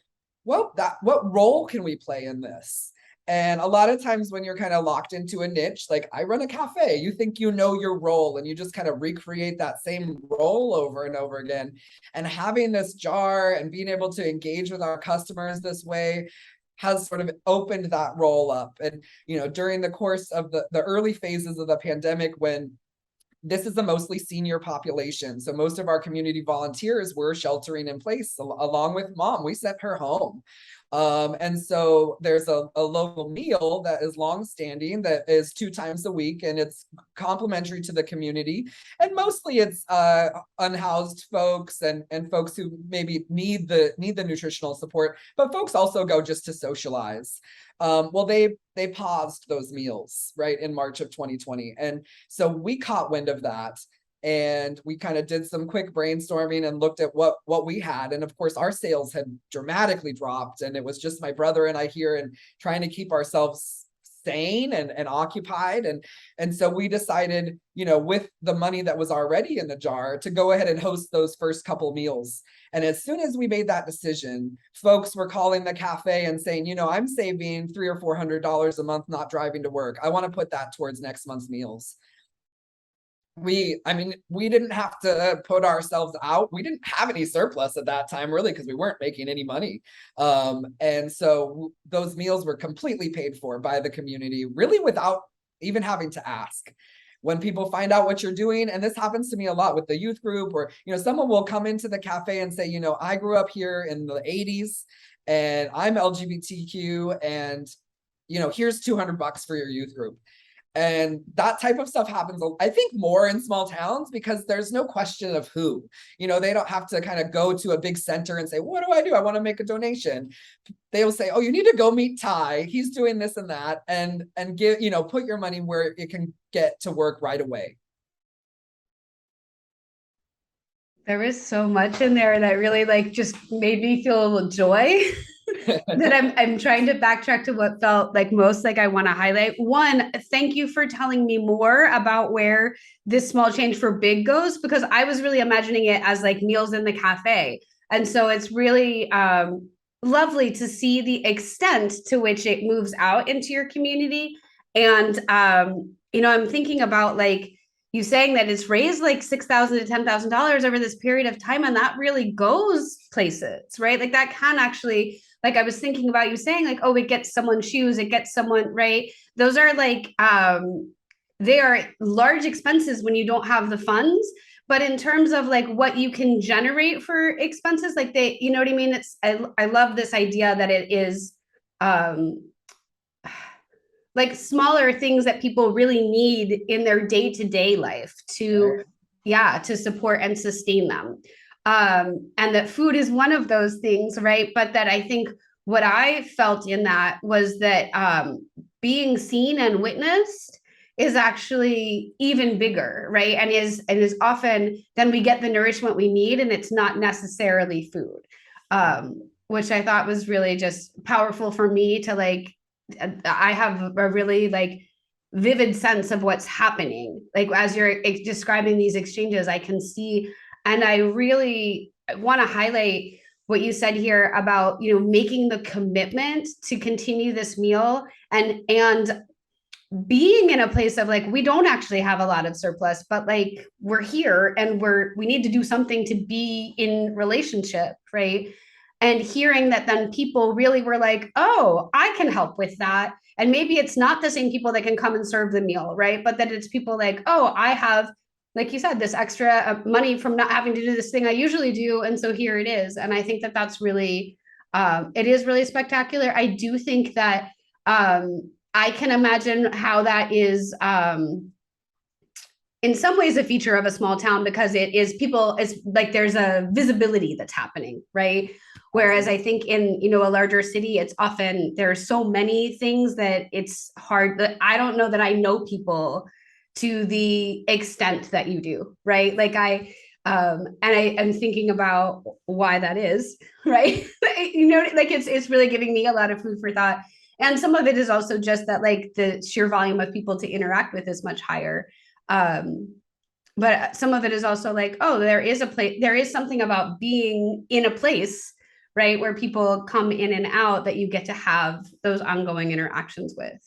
well, what role can we play in this? And a lot of times when you're kind of locked into a niche, like I run a cafe, you think you know your role and you just kind of recreate that same role over and over again. And having this jar and being able to engage with our customers this way has sort of opened that role up. And, during the course of the early phases of the pandemic, when this is a mostly senior population. So most of our community volunteers were sheltering in place along with mom. We sent her home. And so there's a local meal that is longstanding that is 2 times a week, and it's complimentary to the community. And mostly it's unhoused folks and folks who maybe need the nutritional support, but folks also go just to socialize. Well, they paused those meals right in March of 2020, and so we caught wind of that. And we kind of did some quick brainstorming and looked at what we had. And of course, our sales had dramatically dropped. And it was just my brother and I here and trying to keep ourselves sane and occupied. And so we decided, with the money that was already in the jar, to go ahead and host those first couple meals. And as soon as we made that decision, folks were calling the cafe and saying, I'm saving $300 or $400 a month not driving to work. I want to put that towards next month's meals. We didn't have to put ourselves out. We didn't have any surplus at that time, really, because we weren't making any money. And so those meals were completely paid for by the community, really without even having to ask. When people find out what you're doing, and this happens to me a lot with the youth group, or, someone will come into the cafe and say, I grew up here in the 80s and I'm LGBTQ, and, here's $200 for your youth group. And that type of stuff happens, I think, more in small towns because there's no question of who. They don't have to kind of go to a big center and say, what do? I want to make a donation. They will say, oh, you need to go meet Ty. He's doing this and that, and give, put your money where it can get to work right away. There is so much in there that really just made me feel joy. That I'm trying to backtrack to what felt like most like I want to highlight. One, thank you for telling me more about where this small change for big goes, because I was really imagining it as like meals in the cafe. And so it's really lovely to see the extent to which it moves out into your community. And I'm thinking about you saying that it's raised like $6,000 to $10,000 over this period of time, and that really goes places, right? Like that can actually, I was thinking about you saying it gets someone shoes, it gets someone, right? Those are they are large expenses when you don't have the funds. But in terms of what you can generate for expenses, they, you know what I mean? I love this idea that it is smaller things that people really need in their day-to-day life to support and sustain them. And that food is one of those things, right? But that I think what I felt in that was that being seen and witnessed is actually even bigger, right? And is often then we get the nourishment we need, and it's not necessarily food, which I thought was really just powerful for me to I have a really vivid sense of what's happening. As you're describing these exchanges, I can see, and I really want to highlight what you said here about, making the commitment to continue this meal and being in a place of we don't actually have a lot of surplus, but we're here and we need to do something to be in relationship, right? And hearing that then people really were oh, I can help with that. And maybe it's not the same people that can come and serve the meal, right? But that it's people oh, I have, like you said, this extra money from not having to do this thing I usually do. And so here it is. And I think that that's really, it is really spectacular. I do think that I can imagine how that is in some ways a feature of a small town, because it is people, it's there's a visibility that's happening, right? Whereas I think in, a larger city, it's often, there are so many things that it's hard that I don't know that I know people to the extent that you do, right? And I am thinking about why that is, right? It's really giving me a lot of food for thought. And some of it is also just that the sheer volume of people to interact with is much higher. But some of it is also oh, there is a place, there is something about being in a place, right, where people come in and out that you get to have those ongoing interactions with.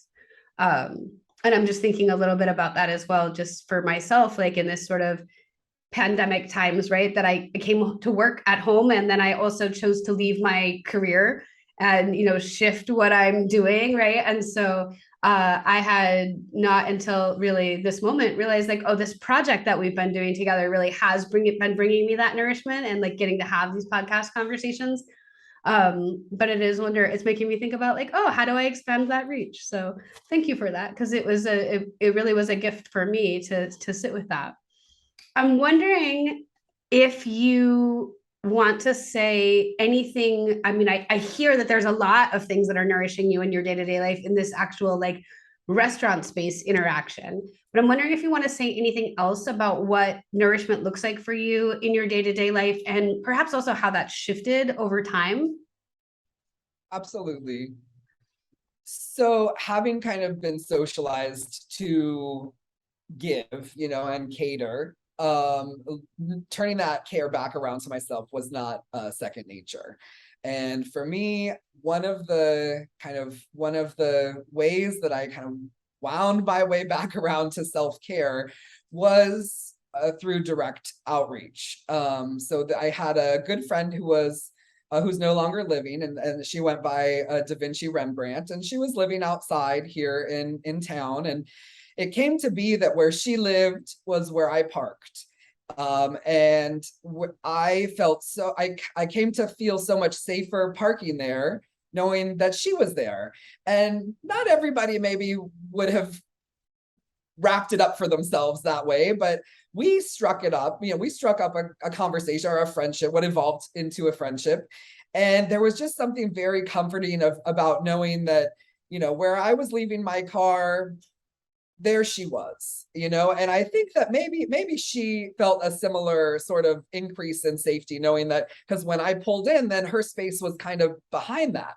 And I'm just thinking a little bit about that as well, just for myself, in this sort of pandemic times, right, that I came to work at home, and then I also chose to leave my career and shift what I'm doing, right? And so I had not until really this moment realized like, oh, this project that we've been doing together really has been bringing me that nourishment and like getting to have these podcast conversations. But it is wonder, it's making me think about like, oh, how do I expand that reach? So thank you for that, because it really was a gift for me to sit with that. I'm wondering if you want to say anything. I mean, I hear that there's a lot of things that are nourishing you in your day-to-day life in this actual like restaurant space interaction. But I'm wondering if you want to say anything else about what nourishment looks like for you in your day-to-day life, and perhaps also how that's shifted over time. Absolutely. So having kind of been socialized to give, and cater, turning that care back around to myself was not second nature. And for me, one of the ways that I kind of wound my way back around to self-care was through direct outreach. I had a good friend who's no longer living, and she went by Da Vinci Rembrandt, and she was living outside here in town. And it came to be that where she lived was where I parked. And I felt I came to feel so much safer parking there, knowing that she was there. And not everybody maybe would have wrapped it up for themselves that way, but we struck it up. We struck up a conversation or a friendship, what evolved into a friendship. And there was just something very comforting about knowing that, where I was leaving my car, there she was, and I think that maybe she felt a similar sort of increase in safety, knowing that, because when I pulled in, then her space was kind of behind that.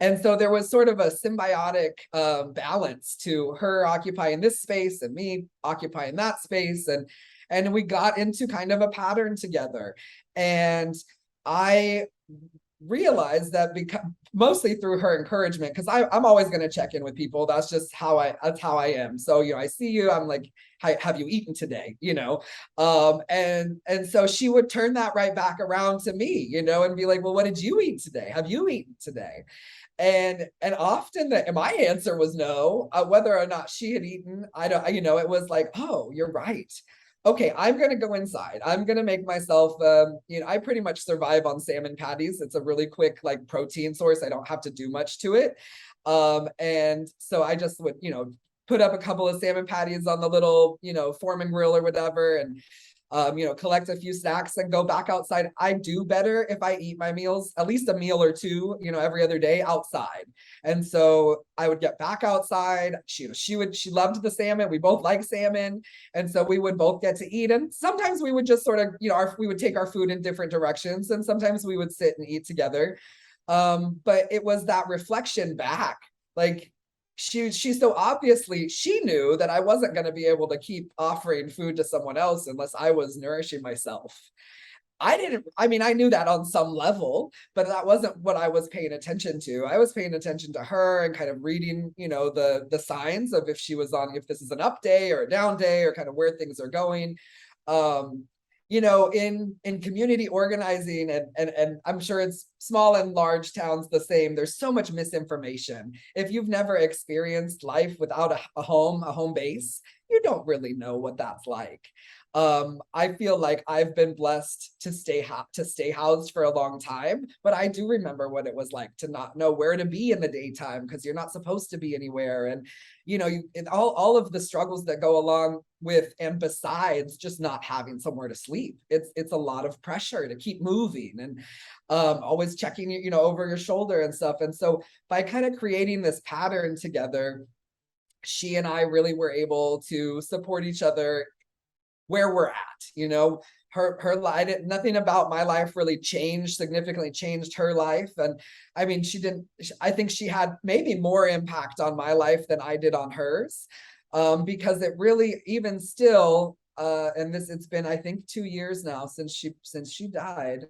And so there was sort of a symbiotic balance to her occupying this space and me occupying that space. And we got into kind of a pattern together. And I realized that, because mostly through her encouragement, because I'm always going to check in with people. That's how I am. So, I see you, I'm like, have you eaten today? And so she would turn that right back around to me, and be like, well, what did you eat today? Have you eaten today? And often my answer was no. Whether or not she had eaten, I don't, it was like, oh, you're right. Okay, I'm going to go inside. I'm going to make myself, I pretty much survive on salmon patties. It's a really quick like protein source. I don't have to do much to it. And so I just would, put up a couple of salmon patties on the little, Foreman grill or whatever, and collect a few snacks and go back outside. I do better if I eat my meals, at least a meal or two, every other day outside. And so I would get back outside. She loved the salmon. We both like salmon. And so we would both get to eat. And sometimes we would just sort of, we would take our food in different directions. And sometimes we would sit and eat together. But it was that reflection back, like, she so obviously she knew that I wasn't going to be able to keep offering food to someone else unless I was nourishing myself. I knew that on some level, but that wasn't what I was paying attention to. I was paying attention to her and kind of reading, the signs of if this is an up day or a down day, or kind of where things are going. In community organizing, and I'm sure it's small and large towns the same, there's so much misinformation. If you've never experienced life without a home base, you don't really know what that's like. I feel like I've been blessed to stay housed for a long time, but I do remember what it was like to not know where to be in the daytime, because you're not supposed to be anywhere. And all of the struggles that go along with, and besides just not having somewhere to sleep, it's a lot of pressure to keep moving, and always checking over your shoulder and stuff. And so by kind of creating this pattern together, she and I really were able to support each other where we're at. Her life, nothing about my life really significantly changed her life. And I mean, I think she had maybe more impact on my life than I did on hers, because it really, even still, it's been, I think, 2 years now since she died.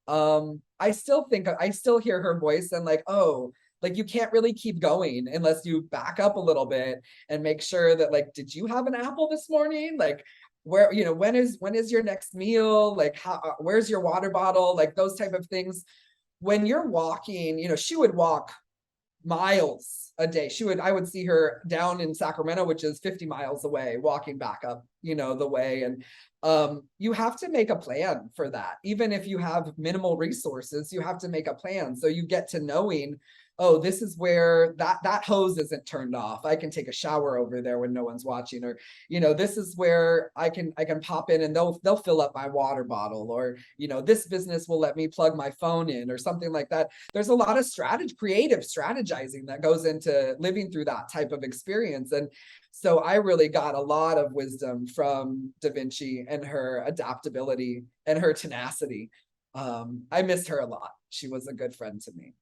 I still hear her voice, and like, oh, like, you can't really keep going unless you back up a little bit and make sure that, like, did you have an apple this morning? Like, where, when is your next meal? Like, where's your water bottle? Like, those type of things. When you're walking, she would walk miles a day. I would see her down in Sacramento, which is 50 miles away, walking back up, the way. And you have to make a plan for that. Even if you have minimal resources, you have to make a plan. So you get to knowing, oh, this is where that hose isn't turned off. I can take a shower over there when no one's watching, or, this is where I can pop in and they'll fill up my water bottle, or, this business will let me plug my phone in, or something like that. There's a lot of creative strategizing that goes into living through that type of experience. And so I really got a lot of wisdom from Da Vinci and her adaptability and her tenacity. I missed her a lot. She was a good friend to me.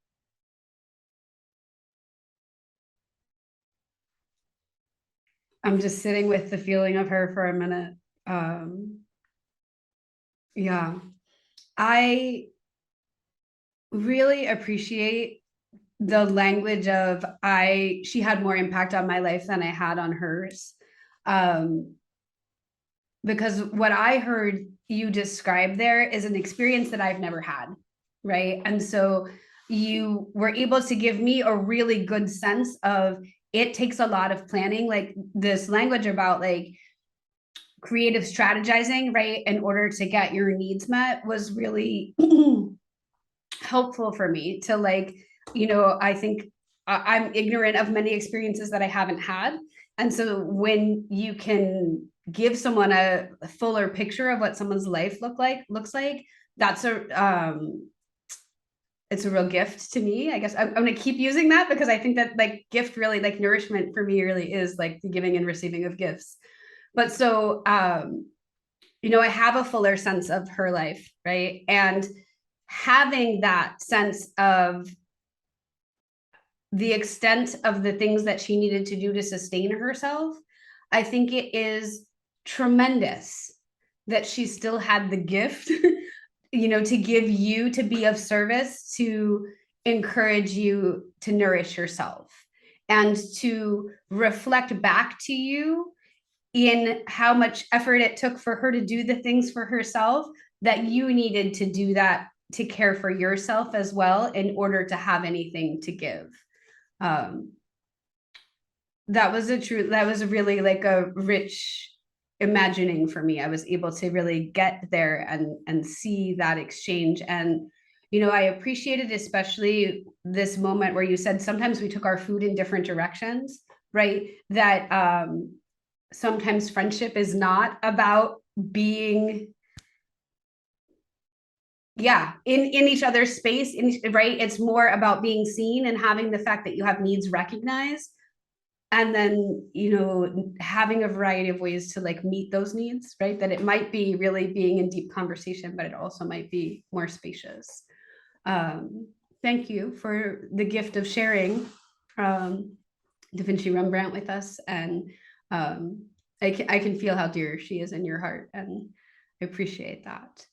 I'm just sitting with the feeling of her for a minute. Yeah, I really appreciate the language of she had more impact on my life than I had on hers. Because what I heard you describe there is an experience that I've never had, right? And so you were able to give me a really good sense of, it takes a lot of planning, like this language about like creative strategizing, right, in order to get your needs met, was really helpful for me to, like, I think I'm ignorant of many experiences that I haven't had. And so when you can give someone a fuller picture of what someone's life looks like, that's it's a real gift to me. I guess I'm going to keep using that, because I think that like gift really, like nourishment for me really is like the giving and receiving of gifts. But so, I have a fuller sense of her life, right? And having that sense of the extent of the things that she needed to do to sustain herself, I think it is tremendous that she still had the gift, to give you, to be of service, to encourage you to nourish yourself, and to reflect back to you in how much effort it took for her to do the things for herself that you needed to do that to care for yourself as well, in order to have anything to give. That was a really like a rich imagining for me. I was able to really get there and see that exchange. And I appreciated especially this moment where you said sometimes we took our food in different directions, right? That sometimes friendship is not about being in each other's space, right? It's more about being seen and having the fact that you have needs recognized, and then having a variety of ways to like meet those needs, right? That it might be really being in deep conversation, but it also might be more spacious. Thank you for the gift of sharing Da Vinci Rembrandt with us, and I can feel how dear she is in your heart, and I appreciate that.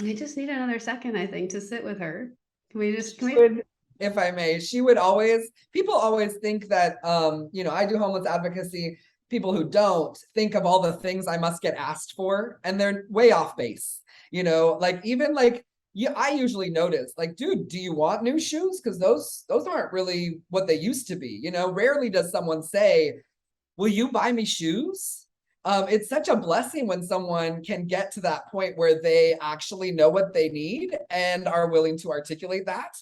I just need another second, I think, to sit with her. If I may, people always think that, I do homeless advocacy. People who don't think of all the things I must get asked for, and they're way off base. Like even like, I usually notice like, dude, do you want new shoes? Because those aren't really what they used to be. Rarely does someone say, will you buy me shoes? It's such a blessing when someone can get to that point where they actually know what they need and are willing to articulate that.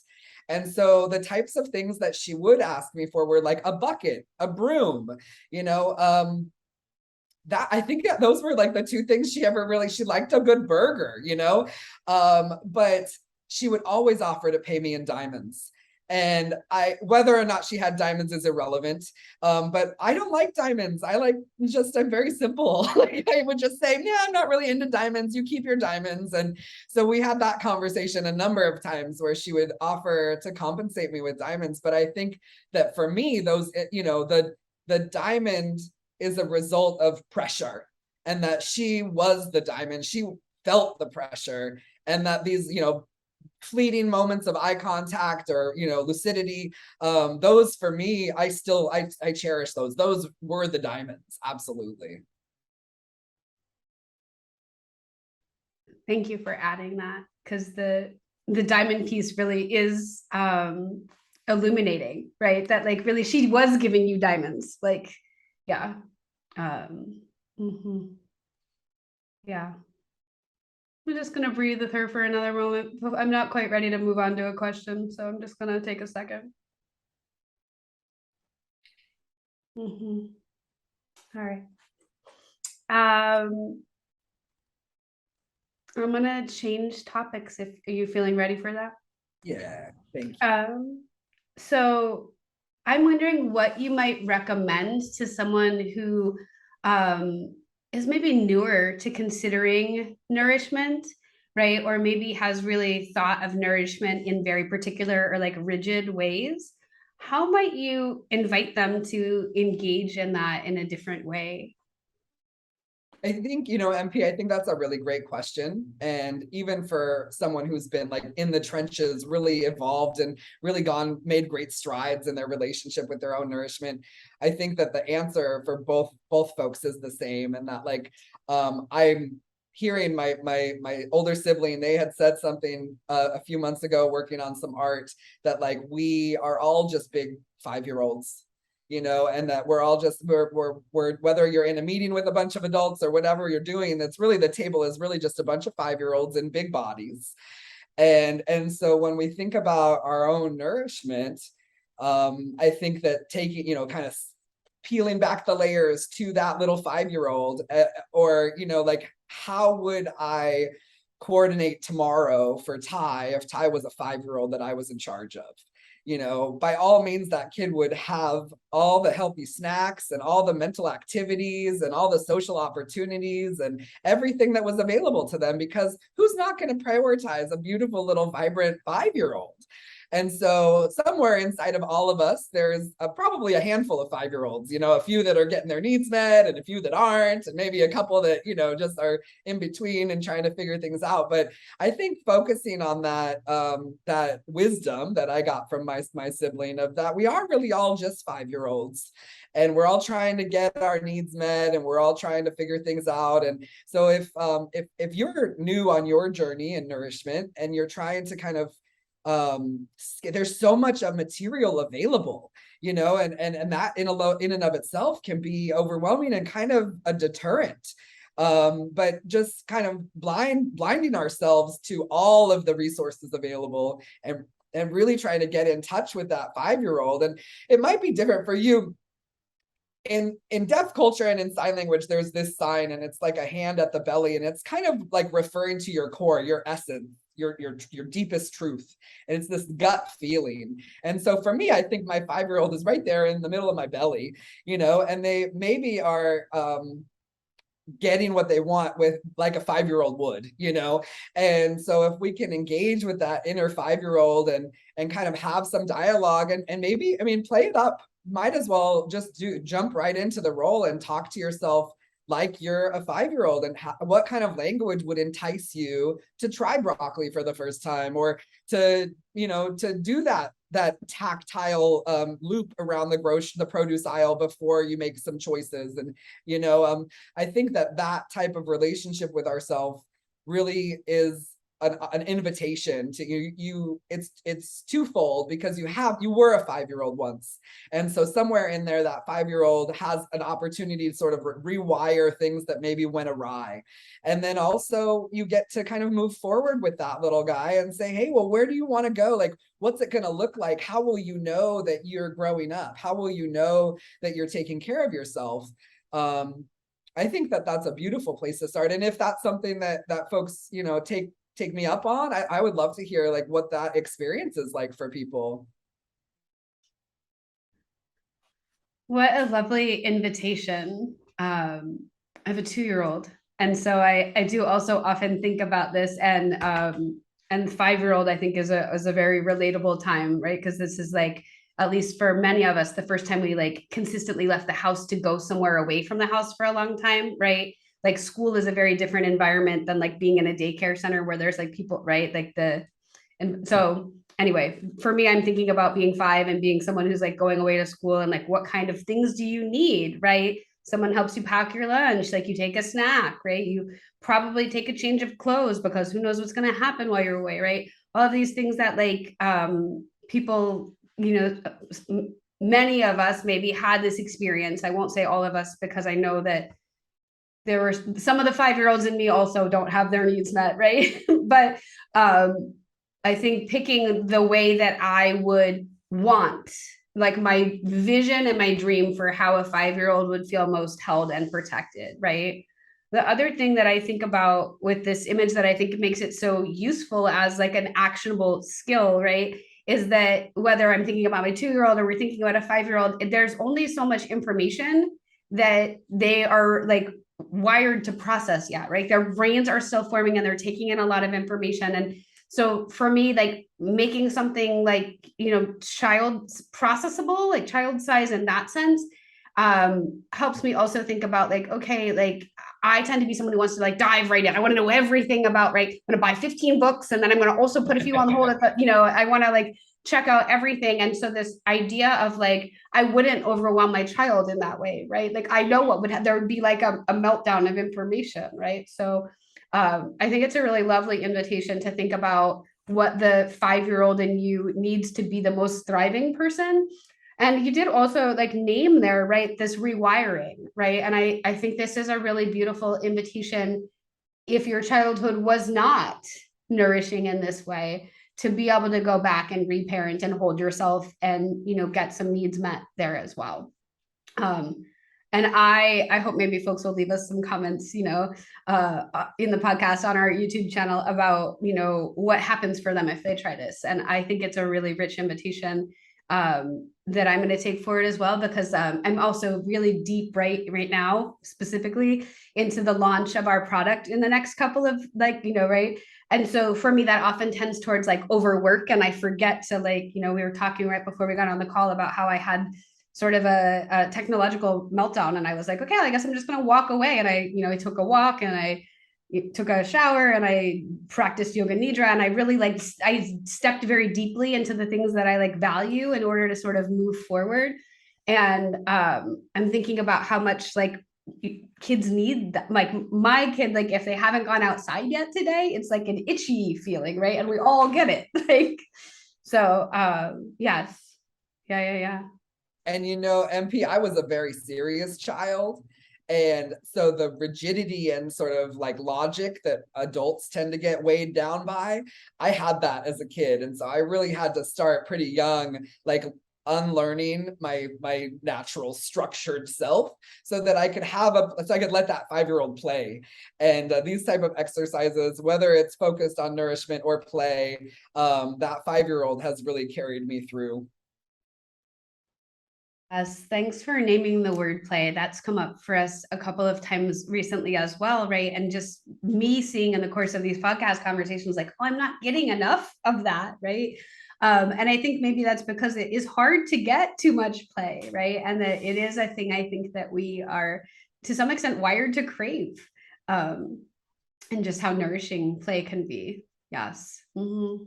And so the types of things that she would ask me for were like a bucket, a broom, that I think that those were like the two things she liked a good burger, but she would always offer to pay me in diamonds. And whether or not she had diamonds is irrelevant. But I don't like diamonds. I'm very simple. Like I would just say, yeah, I'm not really into diamonds. You keep your diamonds. And so we had that conversation a number of times where she would offer to compensate me with diamonds. But I think that for me, the diamond is a result of pressure, and that she was the diamond. She felt the pressure, and that these, fleeting moments of eye contact or lucidity, those for me, I cherish those were the diamonds. Absolutely. Thank you for adding that, because the the diamond piece really is illuminating, right? That like really she was giving you diamonds, like, yeah. Mhm. Yeah. I'm just gonna breathe with her for another moment. I'm not quite ready to move on to a question, so I'm just gonna take a second. Mhm. All right. I'm gonna change topics if are you feeling ready for that? Yeah, thank you. So I'm wondering what you might recommend to someone who is maybe newer to considering nourishment, right? Or maybe has really thought of nourishment in very particular or like rigid ways. How might you invite them to engage in that in a different way? I think, MP, I think that's a really great question. And even for someone who's been like in the trenches, really evolved and really made great strides in their relationship with their own nourishment, I think that the answer for both folks is the same. And that like, I'm hearing my older sibling, they had said something a few months ago working on some art that like we are all just big 5-year-olds, and that we're all just we're whether you're in a meeting with a bunch of adults or whatever you're doing, that's really the table is really just a bunch of 5-year-olds in big bodies. And so when we think about our own nourishment, I think that taking, kind of peeling back the layers to that little 5-year-old, or like how would I coordinate tomorrow for Ty if Ty was a 5-year-old that I was in charge of? By all means, that kid would have all the healthy snacks and all the mental activities and all the social opportunities and everything that was available to them, because who's not going to prioritize a beautiful little vibrant 5-year-old? And so somewhere inside of all of us, there's probably a handful of 5-year-olds, a few that are getting their needs met and a few that aren't, and maybe a couple that, just are in between and trying to figure things out. But I think focusing on that wisdom that I got from my sibling, of that we are really all just 5-year-olds, and we're all trying to get our needs met, and we're all trying to figure things out. And so if you're new on your journey in nourishment and you're trying to kind of there's so much of material available, and that in and of itself can be overwhelming and kind of a deterrent. But just kind of blinding ourselves to all of the resources available, and really trying to get in touch with that 5-year-old. And it might be different for you. In deaf culture and in sign language, there's this sign, and it's like a hand at the belly, and it's kind of like referring to your core, your essence, your deepest truth, and it's this gut feeling. And so for me, I think my 5-year-old is right there in the middle of my belly, and they maybe are getting what they want with like a 5-year-old would, and so if we can engage with that inner 5-year-old and kind of have some dialogue, and maybe, I mean, play it up, might as well just jump right into the role and talk to yourself like you're a 5-year-old, and what kind of language would entice you to try broccoli for the first time, or to do that tactile loop around the produce aisle before you make some choices. And I think that type of relationship with ourselves really is an invitation to you. It's twofold, because you were a 5-year-old once, and so somewhere in there, that 5-year-old has an opportunity to sort of rewire things that maybe went awry. And then also you get to kind of move forward with that little guy and say, hey, well, where do you want to go? Like, what's it going to look like? How will you know that you're growing up? How will you know that you're taking care of yourself? I think that that's a beautiful place to start. And if that's something that folks, take me up on, I would love to hear like what that experience is like for people. What a lovely invitation. I have a 2-year-old, and so I do also often think about this, and 5-year-old I think is a very relatable time, right? Because this is like, at least for many of us, the first time we like consistently left the house to go somewhere away from the house for a long time, right? Like school is a very different environment than like being in a daycare center where there's like people, right? And so anyway, for me, I'm thinking about being 5 and being someone who's like going away to school, and like, what kind of things do you need, right? Someone helps you pack your lunch, like you take a snack, right? You probably take a change of clothes because who knows what's going to happen while you're away, right? all of these things that like people, many of us maybe had this experience. I won't say all of us, because I know that there were some of the 5-year-olds in me also don't have their needs met, right? But I think picking the way that I would want, like my vision and my dream for how a 5-year-old would feel most held and protected, right? The other thing that I think about with this image that I think makes it so useful as like an actionable skill, right, is that whether I'm thinking about my 2-year-old or we're thinking about a 5-year-old, there's only so much information that they are like wired to process yet, right? Their brains are still forming and they're taking in a lot of information. And so for me, like making something like, child processable, like child size in that sense, helps me also think about like, okay, like I tend to be someone who wants to like dive right in. I want to know everything about, right? I'm going to buy 15 books and then I'm going to also put a few on hold. I want to like check out everything. And so this idea of like, I wouldn't overwhelm my child in that way, right? Like I know what there would be like a meltdown of information, right? So I think it's a really lovely invitation to think about what the 5-year-old in you needs to be the most thriving person. And you did also like name there, right, this rewiring, right? And I think this is a really beautiful invitation, if your childhood was not nourishing in this way, to be able to go back and reparent and hold yourself and get some needs met there as well. um, and I hope maybe folks will leave us some comments, in the podcast on our YouTube channel about, what happens for them if they try this. And I think it's a really rich invitation that I'm going to take forward as well, because I'm also really deep right now, specifically into the launch of our product in the next couple of like, right. And so for me, that often tends towards like overwork. And I forget to like, we were talking right before we got on the call about how I had sort of a technological meltdown. And I was like, okay, I guess I'm just going to walk away. And I took a walk and I took a shower and I practiced yoga nidra. And I really like, I stepped very deeply into the things that I like value in order to sort of move forward. And I'm thinking about how much like kids need that. Like my kid, like if they haven't gone outside yet today, it's like an itchy feeling, right? And we all get it. Like, so yes. Yeah. And MP, I was a very serious child. And so the rigidity and sort of like logic that adults tend to get weighed down by, I had that as a kid. And so I really had to start pretty young, like unlearning my natural structured self so that I could let that 5-year-old play. And these type of exercises, whether it's focused on nourishment or play, that 5-year-old has really carried me through. Yes, thanks for naming the word play. That's come up for us a couple of times recently as well, right? And just me seeing in the course of these podcast conversations, like, oh, I'm not getting enough of that, right? And I think maybe that's because it is hard to get too much play, right? And that it is a thing I think that we are to some extent wired to crave, and just how nourishing play can be. Yes. Mm-hmm.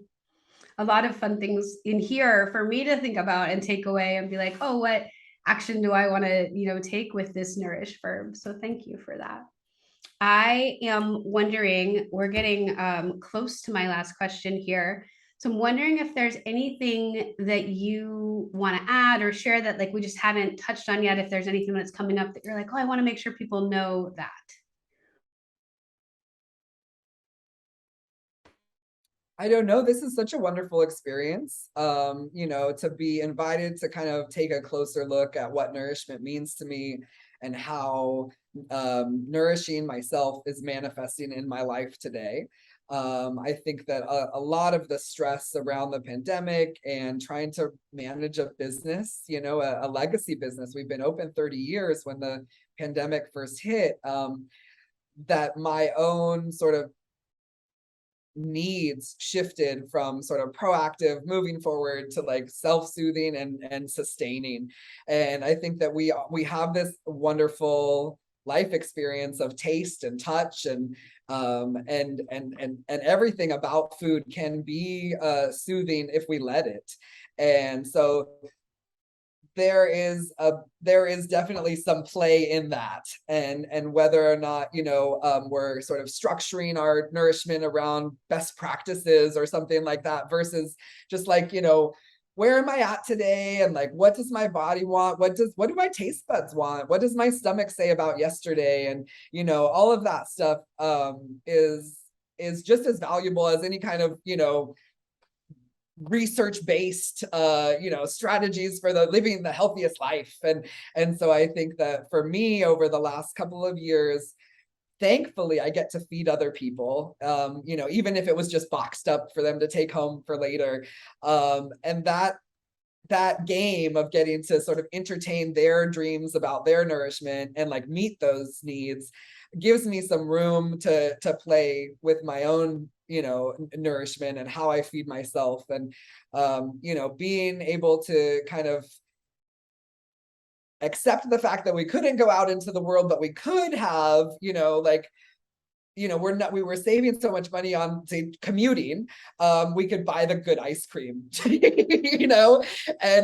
A lot of fun things in here for me to think about and take away and be like, oh, what action do I want to, take with this nourish verb? So thank you for that. I am wondering, we're getting close to my last question here. So I'm wondering if there's anything that you want to add or share that like we just haven't touched on yet, if there's anything that's coming up that you're like, oh, I want to make sure people know that. I don't know. This is such a wonderful experience, to be invited to kind of take a closer look at what nourishment means to me and how nourishing myself is manifesting in my life today. I think that a lot of the stress around the pandemic and trying to manage a business, a legacy business, we've been open 30 years when the pandemic first hit, that my own sort of needs shifted from sort of proactive moving forward to like self-soothing and sustaining. And I think that we have this wonderful life experience of taste and touch and everything about food can be soothing if we let it. And so there is definitely some play in that, and whether or not, we're sort of structuring our nourishment around best practices or something like that, versus just like, where am I at today? And like, what does my body want? What do my taste buds want? What does my stomach say about yesterday? And, all of that stuff is just as valuable as any kind of, research-based strategies for living the healthiest life. And so I think that for me, over the last couple of years, thankfully I get to feed other people, even if it was just boxed up for them to take home for later. And that game of getting to sort of entertain their dreams about their nourishment and like meet those needs gives me some room to play with my own, nourishment and how I feed myself. And, being able to kind of accept the fact that we couldn't go out into the world, but we could have, we were saving so much money on, say, commuting. We could buy the good ice cream, and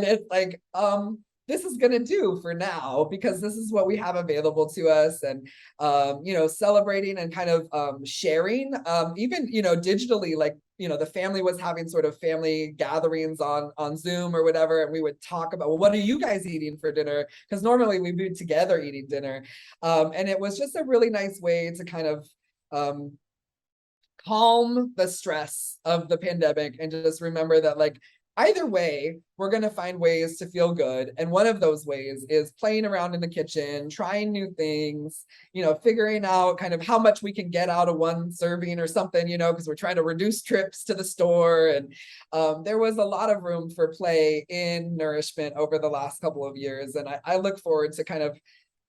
it's like, this is going to do for now, because this is what we have available to us. And, celebrating and kind of sharing, even, digitally, like, the family was having sort of family gatherings on Zoom or whatever. And we would talk about, well, what are you guys eating for dinner? Because normally we'd be together eating dinner. And it was just a really nice way to kind of calm the stress of the pandemic, and just remember that, like, either way, we're going to find ways to feel good. And one of those ways is playing around in the kitchen, trying new things, figuring out kind of how much we can get out of one serving or something, because we're trying to reduce trips to the store. And there was a lot of room for play in nourishment over the last couple of years. And I look forward to kind of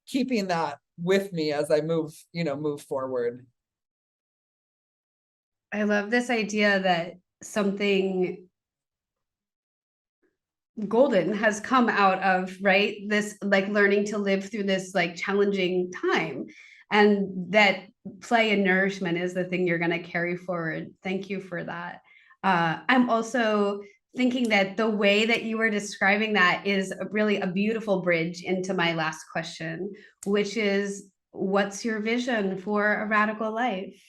keeping that with me as I move forward. I love this idea that something golden has come out of, right, this like learning to live through this like challenging time, and that play and nourishment is the thing you're going to carry forward. Thank you for that. I'm also thinking that the way that you were describing that is really a beautiful bridge into my last question, which is, what's your vision for a radical life?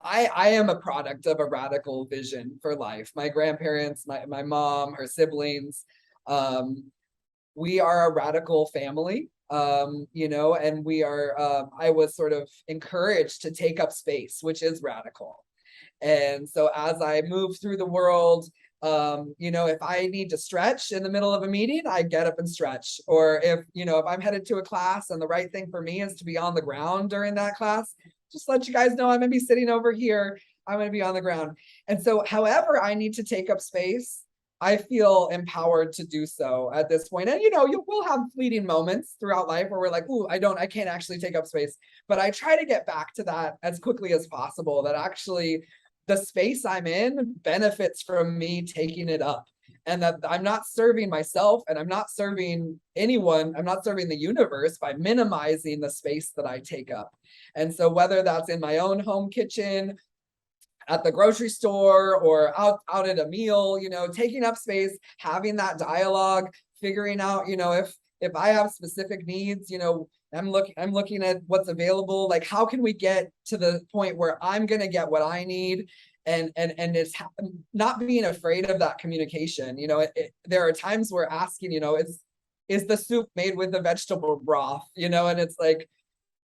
I am a product of a radical vision for life. My grandparents, my mom, her siblings, we are a radical family, and we are, I was sort of encouraged to take up space, which is radical. And so as I move through the world, if I need to stretch in the middle of a meeting, I get up and stretch. Or if I'm headed to a class and the right thing for me is to be on the ground during that class, just let you guys know I'm going to be sitting over here. I'm going to be on the ground. And so however I need to take up space, I feel empowered to do so at this point. And, we'll have fleeting moments throughout life where we're like, ooh, I can't actually take up space. But I try to get back to that as quickly as possible, that actually the space I'm in benefits from me taking it up. And that I'm not serving myself, and I'm not serving anyone, I'm not serving the universe by minimizing the space that I take up. And so whether that's in my own home kitchen, at the grocery store, or out at a meal, taking up space, having that dialogue, figuring out, if I have specific needs, I'm looking at what's available. Like, how can we get to the point where I'm going to get what I need? And it's not being afraid of that communication. There are times where asking, is the soup made with the vegetable broth? And it's like,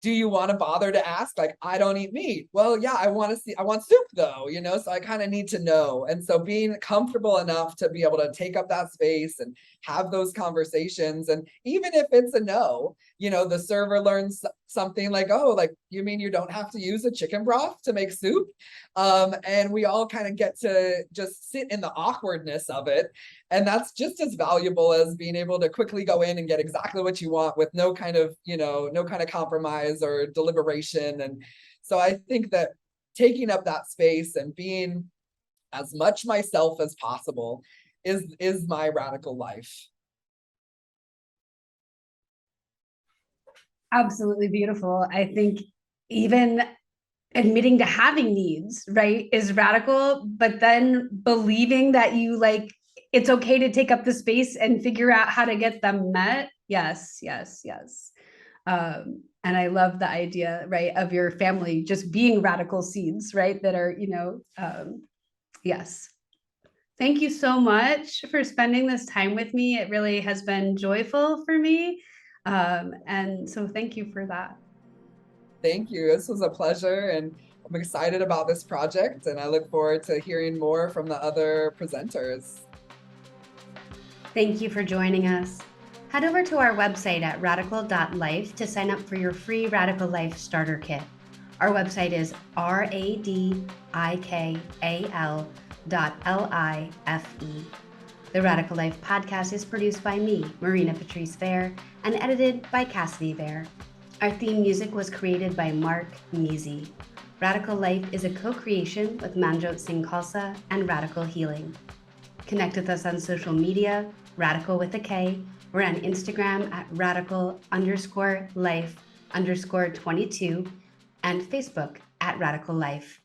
do you want to bother to ask? Like, I don't eat meat. Well, yeah, I want soup though, so I kind of need to know. And so being comfortable enough to be able to take up that space and have those conversations. And even if it's a no, the server learns something like, oh, like, you mean you don't have to use a chicken broth to make soup? And we all kind of get to just sit in the awkwardness of it. And that's just as valuable as being able to quickly go in and get exactly what you want with no kind of compromise or deliberation. And so I think that taking up that space and being as much myself as possible is my radical life. Absolutely beautiful. I think even admitting to having needs, right, is radical, but then believing that you like it's okay to take up the space and figure out how to get them met. Yes, yes, yes. And I love the idea, right, of your family just being radical seeds, right, that are, yes. Thank you so much for spending this time with me. It really has been joyful for me. And so thank you for that. Thank you. This was a pleasure, and I'm excited about this project, and I look forward to hearing more from the other presenters. Thank you for joining us. Head over to our website at radikal.life to sign up for your free Radikal Life Starter Kit. Our website is radikal.life. The Radikal Life podcast is produced by me, Marina Patrice Vare, and edited by Cassidy Vare. Our theme music was created by Mark MeeZy. Radikal Life is a co-creation with Manjot Singh Khalsa and Radikal Healing. Connect with us on social media, Radikal with a K. We're on Instagram at radikal_life_22 and Facebook at Radikal Life.